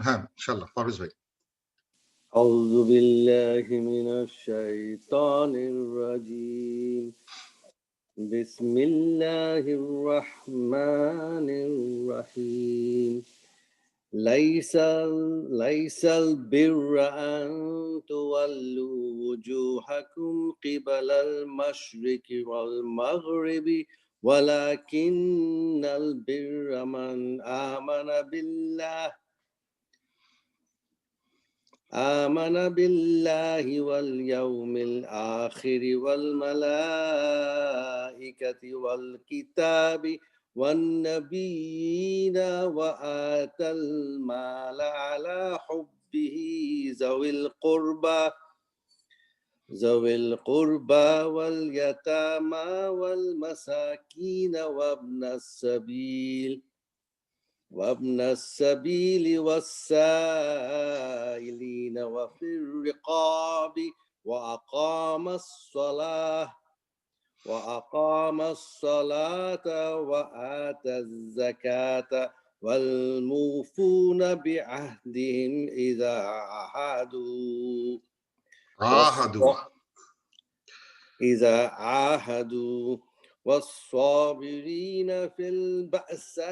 হ্যাঁ ইনশাআল্লাহ পারভেজ ভাই। أعوذ بالله من الشيطان الرجيم بسم الله الرحمن الرحيم ليس البر أن تولوا وجوهكم قبل المشرق والمغرب ولكن البر من آمن بالله واليوم الآخر والملائكة والكتاب والنبيين وآتى المال على حبه ذوي القربى واليتامى والمساكين وابن السبيل والسائلين وفي الرقاب وأقام الصلاة وآتى الزكاة والموفون بعهدهم إذا عاهدوا والصابرين في البأساء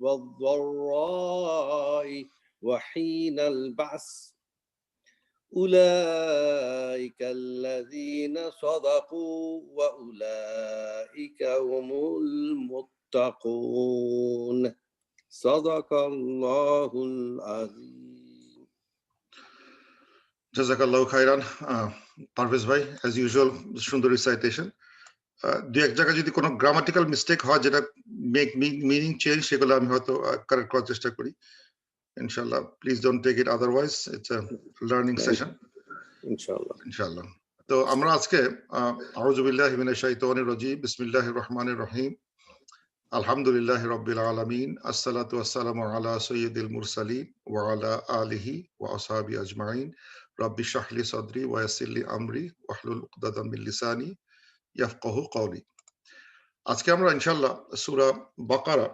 والضراء وحين البعث أولئك الذين صدقوا وأولئك هم المتقون صدق الله العظيم. জাযাকাল্লাহু খাইরান পারভেজ ভাই, অ্যাজ ইউজুয়াল সুন্দর রিসাইটেশন। দু এক জায়গায় যদি কোনো গ্রামাটিক্যাল মিস্টেক হয় যেটা মেক মিনিং চেঞ্জ, সেগুলো আমি হয়তো কারেক্ট করার চেষ্টা করি ইনশাআল্লাহ। Please don't take it otherwise, it's a learning session ইনশাআল্লাহ। তো আমরা আজকে আউযু বিল্লাহি মিনাশ শাইতানির রাজীম, বিসমিল্লাহির রহমানির রহিম, আলহামদুলিল্লাহি রাব্বিল আলামিন, আসসালাতু ওয়াসসালামু আলা সাইয়্যিদিল মুরসালিন ওয়া আলা আলিহি ওয়া আসহাবিহি আজমাইন, রাব্বি ইশরাহ লি সাদরি ওয়া ইয়াসসির লি আমরি ওয়াহলুল উকদাতাম মিন লিসানি ইয়াফকাহু কওলি। আজকে আমরা ইনশাআল্লাহ সূরা বাকারা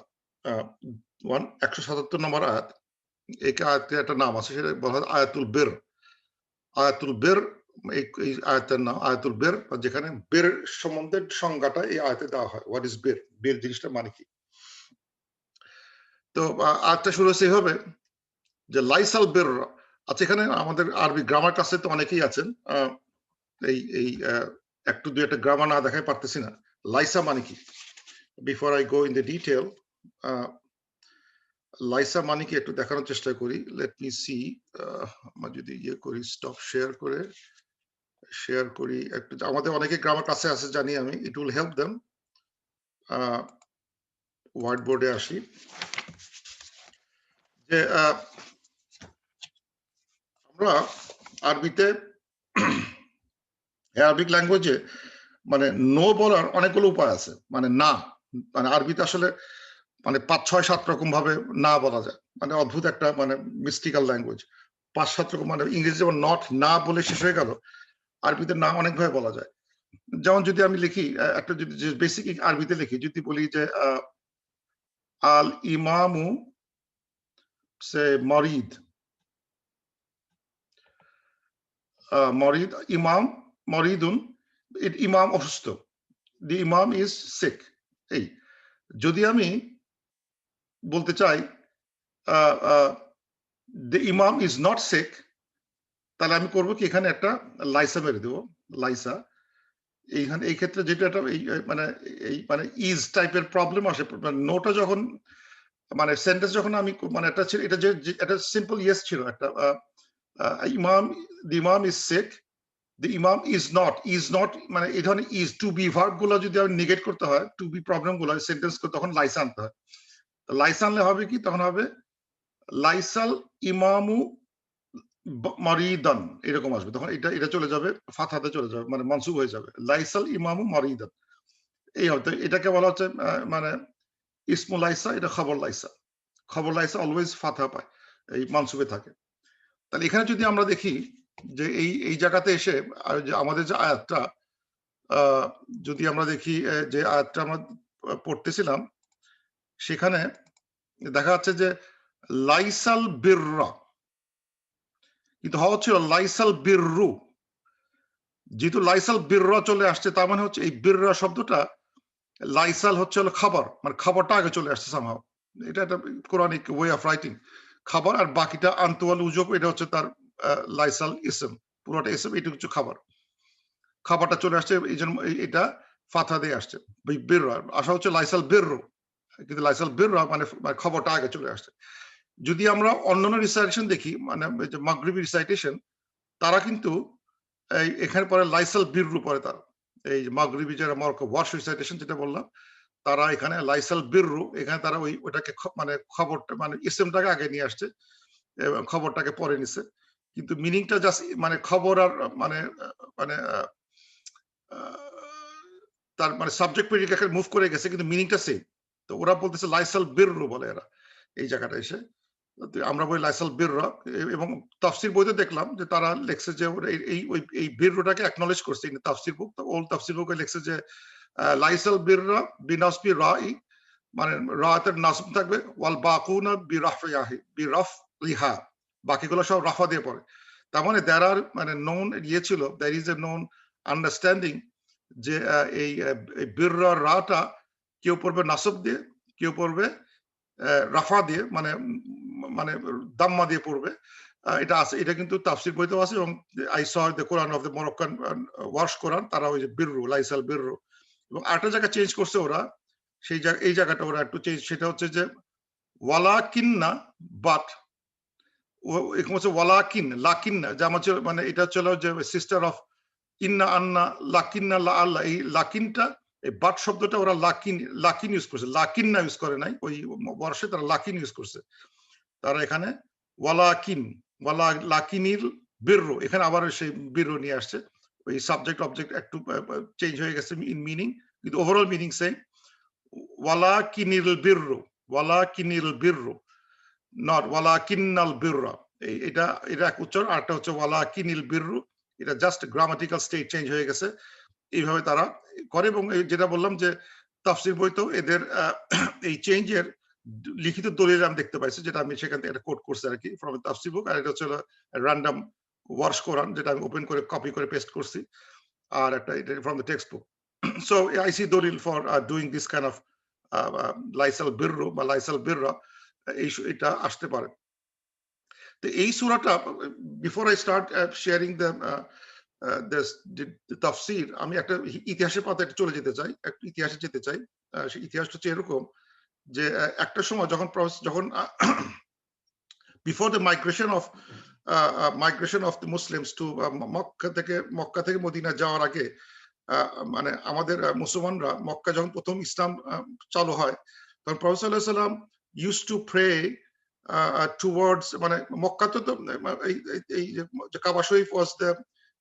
177 নম্বর আয়াত, এই আয়াতের একটা নাম আছে, সেটা বলা হয় আয়াতুল বির। আয়াতুল বির, এই আয়াতের নাম আয়াতুল বির, যেখানে বির সম্বন্ধে সংজ্ঞাটা এই আয়াতে দেওয়া হয়। হোয়াট ইজ বির, বির জিনিসটা মানে কি। তো আয়াতটা শুরু হচ্ছে এইভাবে যে লাইসাল বির। আচ্ছা, এখানে আমাদের আরবি গ্রামার ক্লাসে তো অনেকেই আছেন, এই একটু দুই একটা গ্রামার না দেখাই পারতেছি না। লাইসা মানে কি, before I go in the detail, লাইসা মানে কি একটু দেখানোর চেষ্টা করি। লেট মি সি, আমরা যদি ইয়ে করি, স্টপ শেয়ার করি একটু। আমাদের অনেকে গ্রামার ক্লাসে আছে জানি আমি, it will help them. White বোর্ডে আসি, যে আমরা আরবিতে, আরবিক ল্যাঙ্গুয়েজে মানে নো বলার অনেকগুলো উপায় আছে। মানে না, মানে আরবিতে আসলে মানে 5-6-7 রকম ভাবে না বলা যায়। মানে অদ্ভুত একটা মানে মিস্টিক্যাল ল্যাঙ্গুয়েজ। 5-7 রকম, মানে ইংরেজি যেমন নট না বলে শেষ হয়ে গেল, আরবিতে না অনেকভাবে বলা যায়। যেমন যদি আমি লিখি একটা, যদি বেসিক আরবিতে লিখি, যদি বলি যে আল ইমামু সে মরিদ, মরিদ ইমাম, মরিদুন, ইমাম অসুস্থ, দি ইমাম ইজ সিক। এই যদি আমি বলতে চাই দি ইমাম ইজ নট সিক, তাহলে আমি করবো কি, এখানে একটা লাইসা মেরে দেবো, লাইসা। এইখানে এই ক্ষেত্রে যেটা মানে ইজ টাইপের প্রবলেম আসে, নোটা যখন মানে সেন্টেন্স যখন আমি মানে একটা ছিল, এটা যে একটা সিম্পল ইয়েস ছিল একটা, ইমাম, দি ইমাম ইজ সিক, দি ইমাম ইজ নট মানে এই ধরনের ইজ টু বি ভার্ব গুলো যদি আমি নেগেট করতে হয়, টু বি প্রবলেম গুলো সেন্টেন্স করে, তখন লাইসা আনতে হয়। লাইসা আনলে হবে কি, তখন হবে লাইসাল ইমামু মারিদান, এরকম আসবে। তখন এটা চলে যাবে ফাতহাতে চলে যাবে, মানে মনসুব হয়ে যাবে, লাইসাল ইমামু মারিদান। এই হয়তো এটাকে বলা হচ্ছে মানে ইসমু লাইসা, এটা খবর লাইসা। খবর লাইসা অলওয়েজ ফাতহা পায়, এই মনসুবে থাকে। তাহলে এখানে যদি আমরা দেখি যে এই জায়গাতে এসে আমাদের যে আয়াতটা, যদি আমরা দেখি যে আয়াতটা আমরা পড়তেছিলাম, সেখানে দেখা যাচ্ছে যে লাইসাল বিররা, কিন্তু হওয়া ছিল লাইসাল বিররু। যেহেতু লাইসাল বিররা চলে আসছে, তার মানে হচ্ছে এই বিররা শব্দটা লাইসাল হচ্ছে হলো খাবার, মানে খাবারটা আগে চলে আসছে সামহাও। এটা একটা কোরআনিক ওয়ে অফ রাইটিং। খাবার আর বাকিটা আন্তওয়াল উজব, এটা হচ্ছে তার লাইসাল ইসম, পুরোটা ইসম, এটা হচ্ছে খাবার। খাবারটা চলে আসছে, এই জন্য এটা ফাথা দিয়ে আসছে। বিররা আসা হচ্ছে লাইসাল বিররু, কিন্তু লাইসাল বিররা মানে খবরটা আগে চলে আসছে। যদি আমরা অন্যান্য রিসাইটেশন দেখি, মানে মাগরিবি রিসাইটেশন, তারা কিন্তু এখানে পরে লাইসাল বিররু পরে তার এই মাগরিবি যারা মরক্কো ওয়াশ রিসাইটেশন যেটা বললাম, তারা এখানে লাইসাল বিররু, এখানে তারা ওটাকে মানে খবরটা মানে ইসেমটাকে আগে নিয়ে আসছে এবং খবরটাকে পরে নিছে। কিন্তু মিনিংটা জাস্ট মানে খবর আর মানে মানে তার মানে সাবজেক্ট প্রেডিকেটকে মুভ করে গেছে, কিন্তু মিনিংটা সেম। তো ওরা বলতেছে লাইসাল বিররু বলে এরা এই জায়গাটা এসে। আমরা বলি লাইসাল বিররা, এবং তাফসির বইতে দেখলাম যে তারা লেখছে যে এই বিররুটাকে অ্যাকনলেজ করছে। ইন তাফসির বুক, ওল্ড তাফসির বুকে লেখছে যে লাইসাল বিররা বিনাসবি রাই, মানে রাতের নাসব থাকবে, ওয়াল বাকুনা বিরাফিয়াহি বিরাফিহা, বাকিগুলো সব রাফা দিয়ে পড়ে। তার মানে দেয়ার আর মানে নোন ছিল, there is a known understanding যে এই বিররা রাটা কেউ পড়বে নাসব দিয়ে, কেউ পড়বে রাফা দিয়ে, মানে মানে দাম্মা দিয়ে পড়বে। এটা আছে, এটা কিন্তু তাফসির বইতেও আছে, এবং I saw the Quran of the Moroccan Warsh Quran, তারা ওই যে বিররু লাইসাল বিররু। এবং আরেকটা জায়গা চেঞ্জ করছে ওরা, সেই জায়গা এই জায়গাটা ওরা একটু চেঞ্জ, সেটা হচ্ছে যে ওয়ালাকিন্না, বাট এরকম হচ্ছে ওয়ালাকিন লাকিন্না, যে আমার মানে এটা ছিল যে সিস্টার অফ ইন্না আন্না লাকিন্না লা আল্লাহ, এই লাকিনটা এই বাট শব্দটা ওরা লাকিন লাকিন ইউজ করছে, লাকিন্না ইউজ করে নাই। ওই বর্ষে তারা লাকিন ইউজ করছে। তারা এখানে ওয়ালাকিন ওয়ালা লাকিনিল বিররু, এখানে আবার সেই বিররু নিয়ে আসছে। ওই সাবজেক্ট অবজেক্ট একটু চেঞ্জ হয়ে গেছে ইন মিনিং, কিন্তু ওভারঅল মিনিং সেম। ওয়ালাকিনিল বিররু, ওয়ালাকিনিল বিররু, নট ওয়ালাকিন্নাল বিররা। এটা এটা এক উচ্চারণ, আরটা হচ্ছে ওয়ালাকিনিল বিররু। এটা জাস্ট গ্রামাটিক্যাল স্টেট চেঞ্জ হয়ে গেছে, এইভাবে তারা করে। এবং যেটা বললাম যে তাফসির বইতেও এদের এই চেঞ্জের লিখিত দলিল আমি দেখতে পাইছি, যেটা আমি সেখান থেকে একটা কোট করছি আর কি, ফ্রম তাফসির বুক। আর এটা হচ্ছে র্যান্ডম ওয়ার্স কোরআন, যেটা আমি ওপেন করে কপি করে পেস্ট করছি, আর একটা এটা from the text book. So I see দলিল for doing this kind of লাইসাল বিররু বা লাইসাল বিররা, এটা আসতে পারে। তো এই সূরাটা, before I start sharing the তাফসির, আমি একটা ইতিহাসের পাতায় চলে যেতে চাই, একটা ইতিহাসে যেতে চাই। সেই ইতিহাসটা হচ্ছে এরকম যে একটা সময় যখন before the migration of the Muslims to Mecca থেকে মদিনা যাওয়ার আগে, মানে আমাদের মুসলমানরা মক্কা যখন প্রথম ইসলাম চালু হয়, তখন প্রফেট সাল্লাল্লাহু আলাইহি ওয়াসাল্লাম ইউজ টু প্রে টুয়ার্ডস, মানে মক্কা তো এই যে কাবা শরীফ was the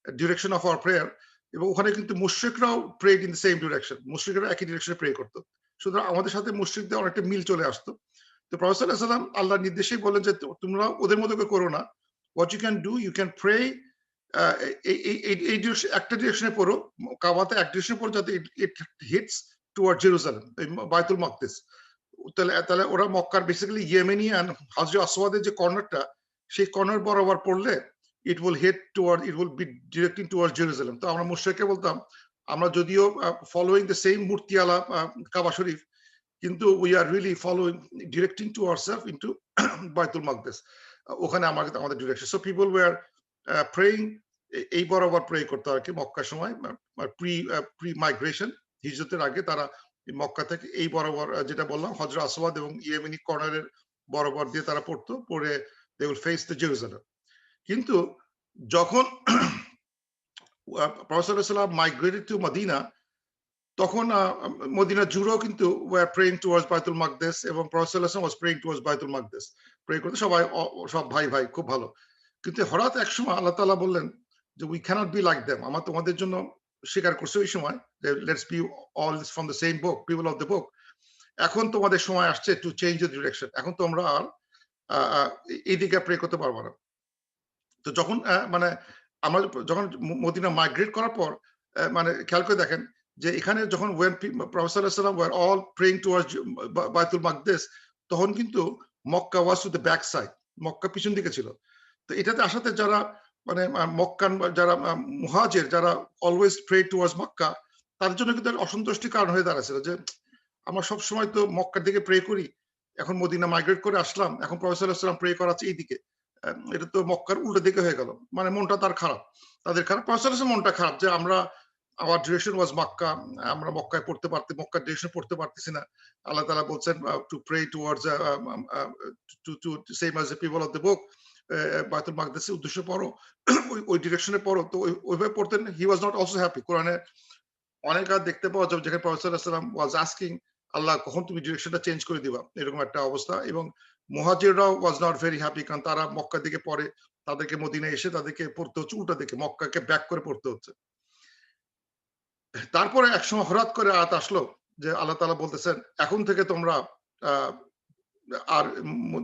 direction of our prayer, এবং ওখানে কিন্তু মুশরিকরাও prayed in the same direction, মুশরিকরা একই ডিরেকশনে প্রে করতো। সুতরাং আমাদের সাথে মুশরিকদের অনেকটা মিল চলে আসতো। তো প্রফেট সাল্লাল্লাহু আলাইহি ওয়াসাল্লাম আল্লাহর নির্দেশেই বলেন যে তোমরা ওদের মতো করে করো না, what you can do, you can pray একটা ডিরেকশনে পড়ো, কাবাতে এক ডিরেকশনে পড়ো, যাতে ইট হিটস টুয়ার্ড জেরুজালেম, বাইতুল মাকদিস। তাহলে ওরা মক্কার বেসিক্যালি ইয়েমেনি এন্ড হাজরে আসওয়াদের যে কর্নারটা, সেই কর্নার বরাবর পড়লে it will be directing towards Jerusalem. তো আমরা মুশরিককে বলতাম, আমরা যদিও ফলোইং দ্য সেম মূর্তিওয়ালা কাবা শরীফ, কিন্তু we are really following directing to ourself into Baitul Maqdis, ওখানে আমাদের direction. So people were praying এই বরাবর প্রে করতে আর কি মক্কার সময়, প্রি মাইগ্রেশন, হিজরতের আগে তারা মক্কা থেকে এই বরাবর, যেটা বললাম হজরে আসওয়াদ এবং ইয়েমেনি কর্নারের বরাবর দিয়ে তারা পড়তো, পড়ে they will face the Jerusalem. কিন্তু যখন প্রফেট সাল্লাল্লাহু আলাইহি ওয়াসাল্লাম মাইগ্রেটেড টু মদিনা, তখন মদিনা জুড়েও কিন্তু ওয়ার প্রেইং টুয়ার্ডস বাইতুল মাকদিস, এবং প্রফেট সাল্লাল্লাহু আলাইহি ওয়াসাল্লাম ওয়াজ প্রেইং টুয়ার্ডস বাইতুল মাকদিস, প্রে করতে সবাই, সব ভাই ভাই, খুব ভালো। কিন্তু হঠাৎ এক সময় আল্লাহ তাআলা বললেন যে we can't be like them, আমরা তোমাদের জন্য স্বীকার করছি ওই সময় যে let's be all from the same book, people of the book. এখন তোমাদের সময় আসছে টু চেঞ্জ দ্য ডিরেকশন, এখন তোমরা আর এইদিকে প্রে করতে পারবো না। তো যখন মানে আমরা যখন মদিনা মাইগ্রেট করার পর, মানে খেয়াল করে দেখেন যে এখানে যখন প্রফেট সাল্লাল্লাহু আলাইহি ওয়াসাল্লাম ওয়ার অল প্রেইং টুয়ার্ডস বাইতুল মাকদিস, তখন কিন্তু Mecca was to the back side, Mecca পিছন দিকে ছিল। তো এটাতে আসাতে যারা মানে মক্কান যারা মুহাজির যারা অলওয়েজ প্রে টুয়ার্ডস মক্কা, তাদের জন্য কিন্তু একটা অসন্তুষ্টির কারণ হয়ে দাঁড়াচ্ছিল যে আমরা সবসময় তো মক্কার দিকে প্রে করি, এখন মদিনা মাইগ্রেট করে আসলাম, এখন প্রফেসর সাল্লাল্লাহু আলাইহি ওয়াসাল্লাম প্রে করাচ্ছে এইদিকে। এটা তো মক্কার উল্টো দিকে হয়ে গেল। মানে মনটা তার খারাপ, তাদের খারাপ, প্রফেসর সাল্লাল্লাহু আলাইহি ওয়াসাল্লাম মনটা খারাপ যে আমরা our direction was মক্কা, আমরা মক্কায় পড়তে মক্কার ডিরেকশন পড়তে পারতেছি না। আল্লাহ তাআলা বলছেন to pray towards to same as the people of the book, বাইতুল মাকদিসের উদ্দেশ্যে পড়ো, ওই ডিরেকশনে পড়ো। তো ওইভাবে পড়তেন। হি ওয়াজ নট অলসো হ্যাপি। কোরআনে অনেক আয়াত দেখতে পাওয়া যাবে যেখানে প্রফেসর সাল্লাল্লাহু আলাইহি ওয়াসাল্লাম ওয়াজ আস্কিং আল্লাহ কখন তুমি ডিরেকশনটা চেঞ্জ করে দিবা, এরকম একটা অবস্থা। এবং মুহাজিররাও ওয়াজ নট ভেরি হ্যাপি, কারণ তারা মক্কার দিকে পড়ে, তাদেরকে মদিনায় এসে তাদেরকে পড়তে হচ্ছে উল্টা দিকে, মক্কাকে ব্যাক করে পড়তে হচ্ছে। তারপরে একসময় হঠাৎ করে আয়াত আসলো যে আল্লাহ তাআলা বলতেছেন এখন থেকে তোমরা আর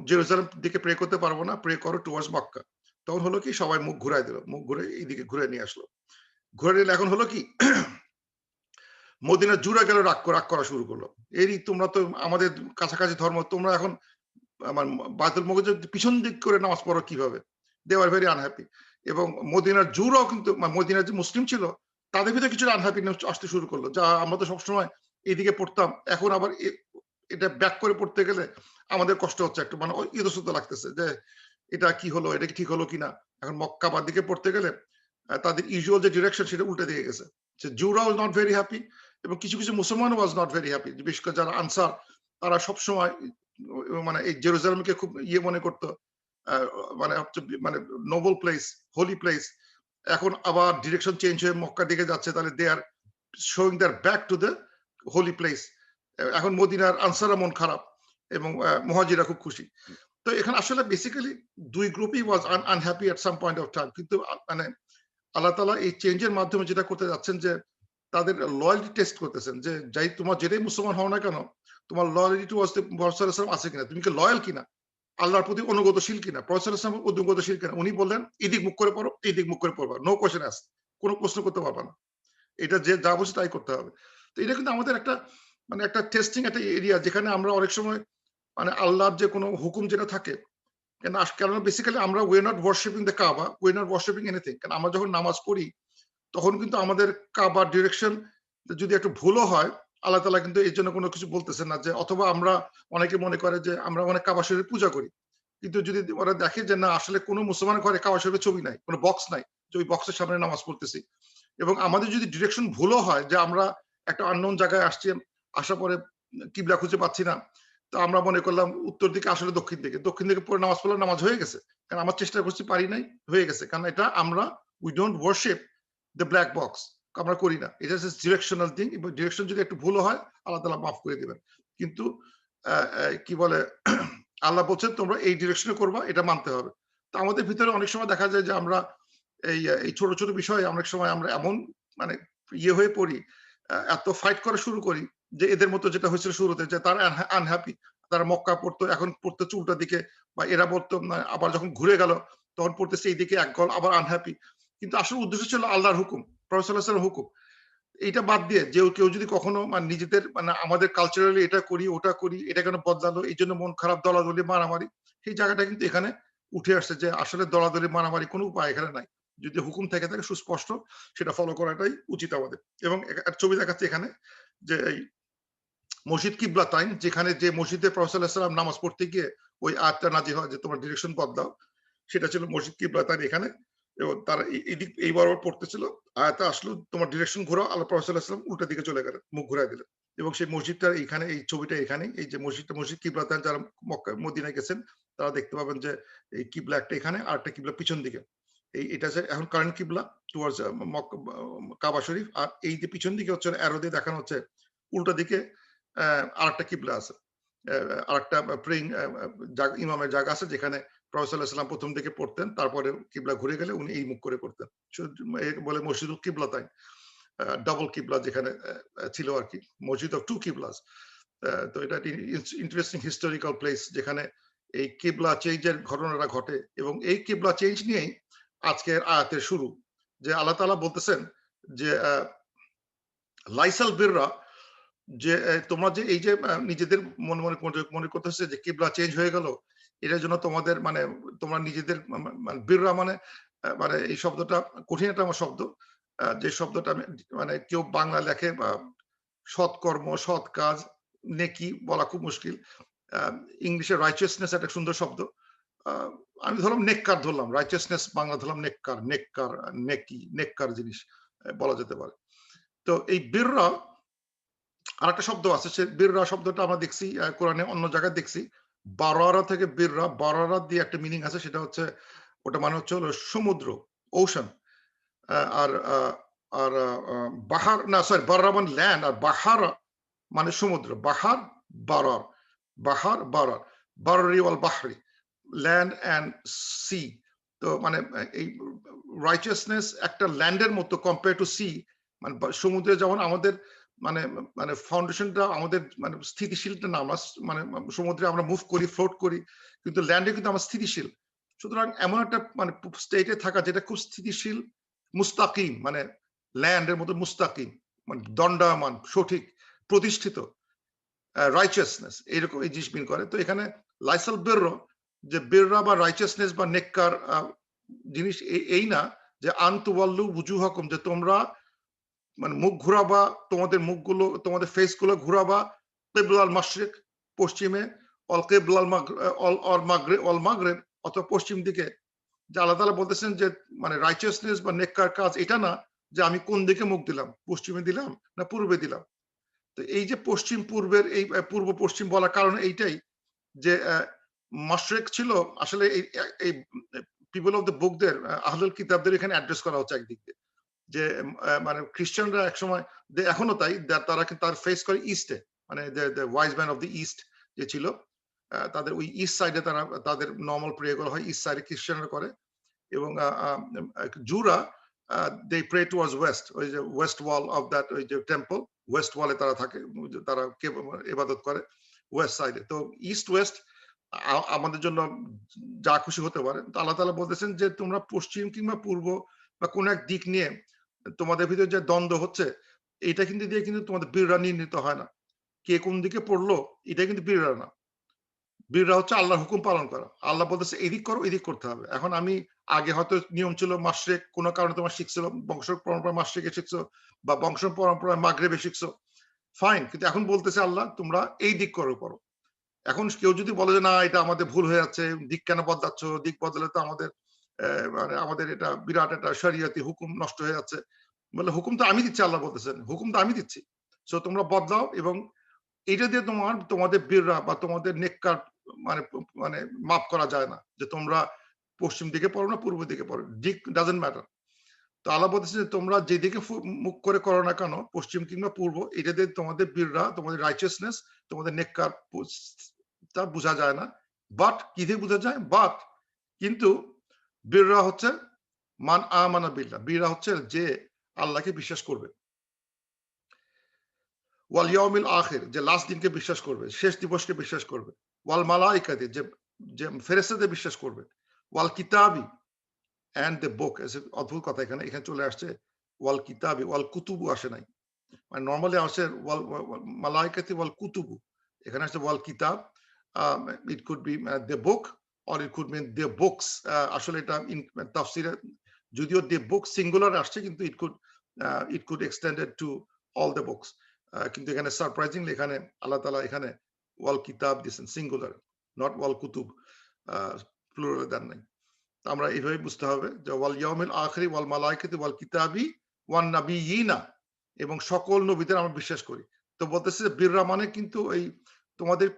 জেরুজালেম দিকে প্রে করতে পারবো না, প্রে করো টুয়ার্ডস মক্কা। তখন হলো কি সবাই মুখ ঘুরাই দিল, মুখ ঘুরে এইদিকে ঘুরে নিয়ে আসলো। ঘুরে নিলে এখন হলো কি মদিনা জুড়ে গেল, রাগ করা শুরু করলো। এরই তোমরা তো আমাদের কাছাকাছি ধর্ম, তোমরা এখন আমার বায়তুল মুকদ্দাসের পিছন দিক করে নামাজ পড়ো কিভাবে? দে আর ভেরি আনহ্যাপি। এবং মদিনার জুরাও কিন্তু মদিনার যে মুসলিম ছিল তাদের ভিতরে কিছু আনহ্যাপিনেস আসতে শুরু করলো, যা আমরা তো সবসময় এদিকে পড়তাম, এখন আবার এটা ব্যাক করে পড়তে গেলে আমাদের কষ্ট হচ্ছে একটু, মানে ইতস্তত লাগতেছে যে এটা কি হলো, এটা কি ঠিক হলো কিনা। এখন মক্কা বাদ দিকে পড়তে গেলে তাদের ইউজুয়াল যে ডিরেকশন সেটা উল্টে দিয়ে গেছে। জুরা ওয়াজ নট ভেরি হ্যাপি এবং কিছু মুসলমান ওয়াজ নট ভেরি হ্যাপি। বিশেষ করে যারা আনসার, তারা সবসময় মানে এই জেরুজালেমকে খুব মনে করতো, মানে মানে নোবেল প্লেস, হোলি প্লেস। এখন আবার ডিরেকশন চেঞ্জ হয়ে মক্কার দিকে যাচ্ছে, তাহলে they are showing their back to the holy place. এখন মদিনার আনসাররা মন খারাপ এবং মুহাজিরা খুব খুশি। তো এখানে আসলে বেসিক্যালি দুই গ্রুপই was unhappy at some point of time. কিন্তু মানে আল্লাহ তাআলা এই চেঞ্জের মাধ্যমে যেটা করতে যাচ্ছেন যে তাদের লয়ালটি টেস্ট করতেছেন যে যাই তোমার যেটাই মুসলমান হও না কেন, তোমার লয়ালিটি টুয়ার্ডস দ্য প্রফেসর সাল্লাল্লাহু আলাইহি ওয়াসাল্লাম আছে কিনা, তুমি কি লয়াল কিনা, আল্লাহর প্রতি অনুগতশীল কিনা। প্রফেসর সাল্লাল্লাহু আলাইহি ওয়াসাল্লাম অনুগতশীল কিনা। উনি বললেন এদিক মুখ করে পড়ো, এই দিক মুখ করে পড়বা, নো কোয়েশ্চেন আস্ক, কোনো প্রশ্ন করতে পারবা না, এটা যে যা বলছে তাই করতে হবে। তো এটা কিন্তু আমাদের একটা মানে একটা টেস্টিং একটা এরিয়া, যেখানে আমরা অনেক সময় মানে আল্লাহর যে কোনো হুকুম যেটা থাকে, কেন বেসিক্যালি আমরা we are not worshipping the Kaaba, we are not worshipping anything. কারণ আমরা যখন নামাজ পড়ি তখন কিন্তু আমাদের কাবার ডিরেকশন যদি একটু ভুলও হয়, আল্লাহ তাআলা কিন্তু এর জন্য কোনো কিছু বলতেছেন না। যে অথবা আমরা অনেকে মনে করে যে আমরা অনেক কাবা শরীফের পূজা করি, কিন্তু যদি ওরা দেখে যে না আসলে কোনো মুসলমানের ঘরে কাবা শরীফের ছবি নাই, কোনো বক্স নাই, যে ওই বক্সের সামনে নামাজ পড়তেছি, এবং আমাদের যদি ডিরেকশন ভুলও হয় যে আমরা একটা আননোন জায়গায় আসছি, আসার পরে কিবলা খুঁজে পাচ্ছি না, তো আমরা মনে করলাম উত্তর দিকে আসলে দক্ষিণ দিকে পড়ে নামাজ পড়লে নামাজ হয়ে গেছে, কারণ আমার চেষ্টা করছি পারি নাই, হয়ে গেছে। কারণ এটা আমরা we don't worship the black box, আমরা করি না। এটা হচ্ছে ডিরেকশনাল থিং, এবং ডিরেকশন যদি একটু ভুল হয় আল্লাহ তাআলা মাফ করে দিবেন। কিন্তু কি বলে আল্লাহ বলছেন তোমরা এই ডিরেকশনে করবা, এটা মানতে হবে। তো আমাদের ভিতরে অনেক সময় দেখা যায় যে আমরা এই ছোট ছোট বিষয়ে অনেক সময় আমরা এমন মানে হয়ে পড়ি, এত ফাইট করা শুরু করি যে এদের মতো যেটা হয়েছিল শুরুতে, যে তারা আনহ্যাপি, তারা মক্কা পড়তো, এখন পড়তেছে উল্টা দিকে, বা এরা বলতো আবার যখন ঘুরে গেল তখন পড়তেছে এইদিকে এক গল, আবার আনহ্যাপি। কিন্তু আসল উদ্দেশ্য ছিল আল্লাহর হুকুম, প্রফেসর সাল্লাল্লাহু আলাইহি ওয়াসাল্লামের হুকুম। এইটা বাদ দিয়ে যে কেউ যদি কখনো মানে নিজেদের মানে আমাদের কালচারালি এটা করি ওটা করি, এটা কেন বদলালো, এই জন্য মন খারাপ, দলাদলি মারামারি, সেই জায়গাটা কিন্তু এখানে উঠে আসছে যে আসলে দলাদলি মারামারি কোনো উপায় এখানে নাই। যদি হুকুম থেকে থাকে সুস্পষ্ট, সেটা ফলো করাটাই উচিত আমাদের। এবং একটা ছবি দেখাচ্ছে এখানে যে এই মসজিদ কিবলাতাইন, যেখানে যে মসজিদে প্রফেসর সাল্লাল্লাহু আলাইহি ওয়াসাল্লাম নামাজ পড়তে গিয়ে ওই আয়াতটা নাযিল হয় যে তোমার ডিরেকশন বদলাও, সেটা ছিল মসজিদ কিবলাতাইন এখানে। এবং তারা এদিক এই বরাবর পড়তেছিল, আয়াতটা আসলো তোমার ডিরেকশন ঘোরাও, আল্লাহ প্রফেসর সাল্লাল্লাহু আলাইহি ওয়াসাল্লাম উল্টা দিকে চলে গেলেন, মুখ ঘুরায় দিলেন। এবং সেই মসজিদটার এইখানে এই ছবিটা এখানে, এই যে মসজিদ কিবলাতাইন, যারা মক্কা মদিনায় গেছেন তারা দেখতে পাবেন যে এই কিবলা একটা এখানে আর একটা কিবলা পিছন দিকে। এটা যে এখন কারেন্ট কিবলা টুয়ার্ডস কাবা শরীফ, আর এই যে পিছন দিকে হচ্ছে অ্যারো দিয়ে দেখানো হচ্ছে উল্টা দিকে আরেকটা কিবলা আছে, আরেকটা প্রেইং ইমামের জায়গা আছে, যেখানে প্রফেসর সাল্লাল্লাহু আলাইহি ওয়াসাল্লাম প্রথম দিকে পড়তেন, তারপরে কিবলা ঘুরে গেলে উনি এই মুখ করে করতেন। বলে মসজিদুল কিবলাতাইন, ডাবল কিবলা যেখানে ছিল আর কি, মসজিদ অফ টু কিবলাস। তো এটা ইন্টারেস্টিং হিস্টোরিক্যাল প্লেস যেখানে এই কিবলা চেঞ্জের ঘটনাটা ঘটে, এবং এই কিবলা চেঞ্জ নিয়েই আজকের আয়াতের শুরু। যে আল্লাহ তাআলা বলতেছেন যে লাইসাল বিররা, যে তোমরা যে এই যে নিজেদের মনে করতেছে যে কিবলা চেঞ্জ হয়ে গেল, এটার জন্য তোমাদের মানে তোমরা নিজেদের মানে বীররা মানে মানে এই শব্দটা কঠিন একটা আমার শব্দ। যে শব্দটা আমি মানে কেউ বাংলা লেখে বা সৎকর্ম, সৎ কাজ, নেকি বলা খুব মুশকিল। আ ইংলিশে রাইচিয়াসনেস একটা সুন্দর শব্দ। আ আমি ধরলাম নেককার ধরলাম। রাইচিয়াসনেস বাংলা ধরলাম নেককার, নেককার, নেকি, নেককার জিনিস বলা যেতে পারে। তো এই বীররা আরেকটা শব্দ আছে সে বীররা শব্দটা আমরা দেখছি কোরআনে অন্য জায়গায় দেখছি। বারারা থেকে বীররা, বারারা দিয়ে একটা মিনিং আছে সেটা হচ্ছে ওটা মানে হচ্ছে হলো সমুদ্র, ওশান। আর আর বাহার না সরি বাররা মানে ল্যান্ড আর বাহারা মানে সমুদ্র। বাহার, বারার, বাহার, বারার, বাররি ওয়াল বাহরি, ল্যান্ড অ্যান্ড সি। তো মানে এই রাইচিয়াসনেস একটা ল্যান্ডের মতো কম্পেয়ার টু সি মানে সমুদ্রে যেমন আমাদের মানে মানে ফাউন্ডেশনটা আমাদের মানে স্থিতিশীলটা না আমরা মানে সমুদ্রে আমরা মুভ করি ফ্লোট করি কিন্তু ল্যান্ডে কিন্তু আমরা স্থিতিশীল সুতরাং এমন একটা মানে স্টেটে থাকা যেটা খুব স্থিতিশীল মুস্তাকিম মানে ল্যান্ডের মতো মুস্তাকিম মানে দণ্ডায়মান সঠিক প্রতিষ্ঠিত রাইচিয়াসনেস এইরকম এই জিনিস মিন করে তো এখানে লাইসাল বেরো যে বেররা বা রাইচিয়াসনেস বা নেককার জিনিস এই না যে আন্তওয়াল্লু বুজুহকম যে তোমরা মানে মুখ ঘুরাবা তোমাদের মুখগুলো তোমাদের ফেস গুলো ঘুরাবা কেবলাল মাশরিক পশ্চিমে অল কেবলাল অল মাগরিব অল মাগরিব অথবা পশ্চিম দিকে যে আল্লাহ তাআলা বলতেছেন যে মানে রাইচিয়াসনেস বা নেককার কাজ এটা না যে আমি কোন দিকে মুখ দিলাম পশ্চিমে দিলাম না পূর্বে দিলাম তো এই যে পশ্চিম পূর্বের এই পূর্ব পশ্চিম বলার কারণ এইটাই যে মাশরিক ছিল আসলে এই পিপল অফ দ্য বুকদের আহলুল কিতাবদের এখানে অ্যাড্রেস করা হচ্ছে একদিক দিয়ে যে মানে খ্রিস্টানরা একসময় এখনো তাই তারা কিন্তু তার ফেস করে ইস্টে মানে wise man of the east যে ছিল তাদের ওই ইস্ট সাইডে তারা তাদের নর্মাল প্রে করা হয় ইস্ট সাইডে খ্রিস্টানরা করে এবং জুরা দে প্রে টুয়ার্ডস ওয়েস্ট ওই যে ওয়েস্ট ওয়াল অফ দ্যাট ওই যে টেম্পল ওয়েস্ট ওয়ালে তারা থাকে তারা ইবাদত করে ওয়েস্ট সাইডে তো ইস্ট ওয়েস্ট আমাদের জন্য যা খুশি হতে পারে তো আল্লাহ তাআলা বলতেছেন যে তোমরা পশ্চিম কিংবা পূর্ব বা কোন এক দিক নিয়ে তোমাদের ভিতরে যে দ্বন্দ্ব হচ্ছে এটা কিন্তু দিয়ে কিন্তু তোমাদের বীররা নির্ণীত হয় না কে কোন দিকে পড়লো এটা কিন্তু বীররা না বীররা হচ্ছে আল্লাহর হুকুম পালন করা আল্লাহ বলতেছে এদিক করো এদিক করতে হবে এখন আমি আগে হয়তো নিয়ম ছিল মাশরিক কোনো কারণে তোমার শিখছিল বংশ পরম্পরা মাশরিকে শিখছো বা বংশ পরম্পরায় মাগরিবে শিখছো ফাইন কিন্তু এখন বলতেছে আল্লাহ তোমরা এই দিক করো এখন কেউ যদি বলে যে না এটা আমাদের ভুল হয়ে যাচ্ছে দিক কেন বদলাচ্ছ দিক বদলে তো আমাদের মানে আমাদের এটা বিরাট একটা শরিয়তি হুকুম নষ্ট হয়ে যাচ্ছে বলে হুকুম তো আমি দিচ্ছি আল্লাহ বলতেছেন হুকুম তো আমি দিচ্ছি সো তোমরা বদলাও এবং এটা দিয়ে তোমাদের বীররা বা তোমাদের নেককার মানে মানে মাপ করা যায় না যে তোমরা পশ্চিম দিকে পড়ো না পূর্ব দিকে পড়ো দিক ডাজেন্ট ম্যাটার তো আল্লাহ বলতেছে যে তোমরা যেদিকে মুখ করে করো না কেন পশ্চিম কিংবা পূর্ব এটা দিয়ে তোমাদের বীররা তোমাদের রাইচিয়াসনেস তোমাদের নেককার তা বোঝা যায় না বাট কি দিয়ে বোঝা যায় বাট কিন্তু বীররা হচ্ছে মান আমানা বিল্লাহ বীররা হচ্ছে যে আল্লাহকে বিশ্বাস করবে ওয়াল ইয়াউমিল আখির যে লাস্ট দিনকে বিশ্বাস করবে শেষ দিবসকে বিশ্বাস করবে ওয়াল মালাইকাতে যে যে ফেরেশতাদের বিশ্বাস করবে ওয়াল কিতাবি এন্ড দ্য বুক অদ্ভুত কথা এখানে এখানে চলে আসছে ওয়াল কিতাবি ওয়াল কুতুবু আসে নাই মানে নরমালি আসে ওয়াল মালাইকাতি ওয়াল কুতুবু এখানে আসছে ওয়াল কিতাব it could be the book or it could mean the books আসলে এটা তাফসিরে যদিও দ্য বুক সিঙ্গুলার আসছে কিন্তু it could extended to all the books কিন্তু এখানে সারপ্রাইজিংলি এখানে আল্লাহ তাআলা এখানে ওয়াল কিতাব দিয়েছেন সিঙ্গুলার নট ওয়াল কুতুব প্লুরাল দেন নাই আমরা এইভাবে বুঝতে হবে যে ওয়াল ইয়াউমিল আখিরি ওয়াল মালাইকাতি ওয়াল কিতাবি ওয়ান নাবিয়িনা এবং সকল নবীদের আমরা বিশ্বাস করি তো বলতেছে যে বীররা মানে কিন্তু এই তোমাদের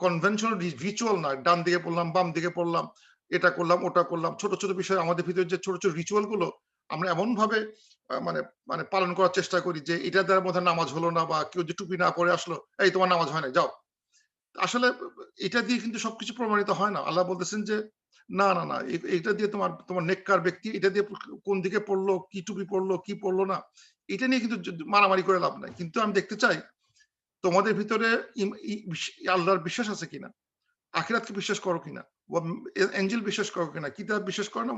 কনভেনশনাল রিচুয়াল না ডান দিকে পড়লাম বাম দিকে পড়লাম এটা করলাম ওটা করলাম ছোট ছোট বিষয় আমাদের ভিতরে যে ছোট ছোট রিচুয়াল গুলো আমরা এমন ভাবে মানে মানে পালন করার চেষ্টা করি যে এটা দ্বারা মধ্যে নামাজ হলো না বা কেউ যে টুপি না পরে আসলো এই তোমার নামাজ হয় না যাও আসলে এটা দিয়ে কিন্তু সবকিছু প্রমাণিত হয় না আল্লাহ বলতেছেন যে না না না এটা দিয়ে তোমার তোমার নেককার ব্যক্তি এটা দিয়ে কোন দিকে পড়লো কি টুপি পড়লো কি পড়লো না এটা নিয়ে কিন্তু মারামারি করে লাভ নাই কিন্তু আমি দেখতে চাই তোমাদের ভিতরে আল্লাহর বিশ্বাস আছে কিনা আখিরাতকে বিশ্বাস করো কিনা এঞ্জেল বিশ্বাস করো কিনা কিতাব বিশ্বাস করো না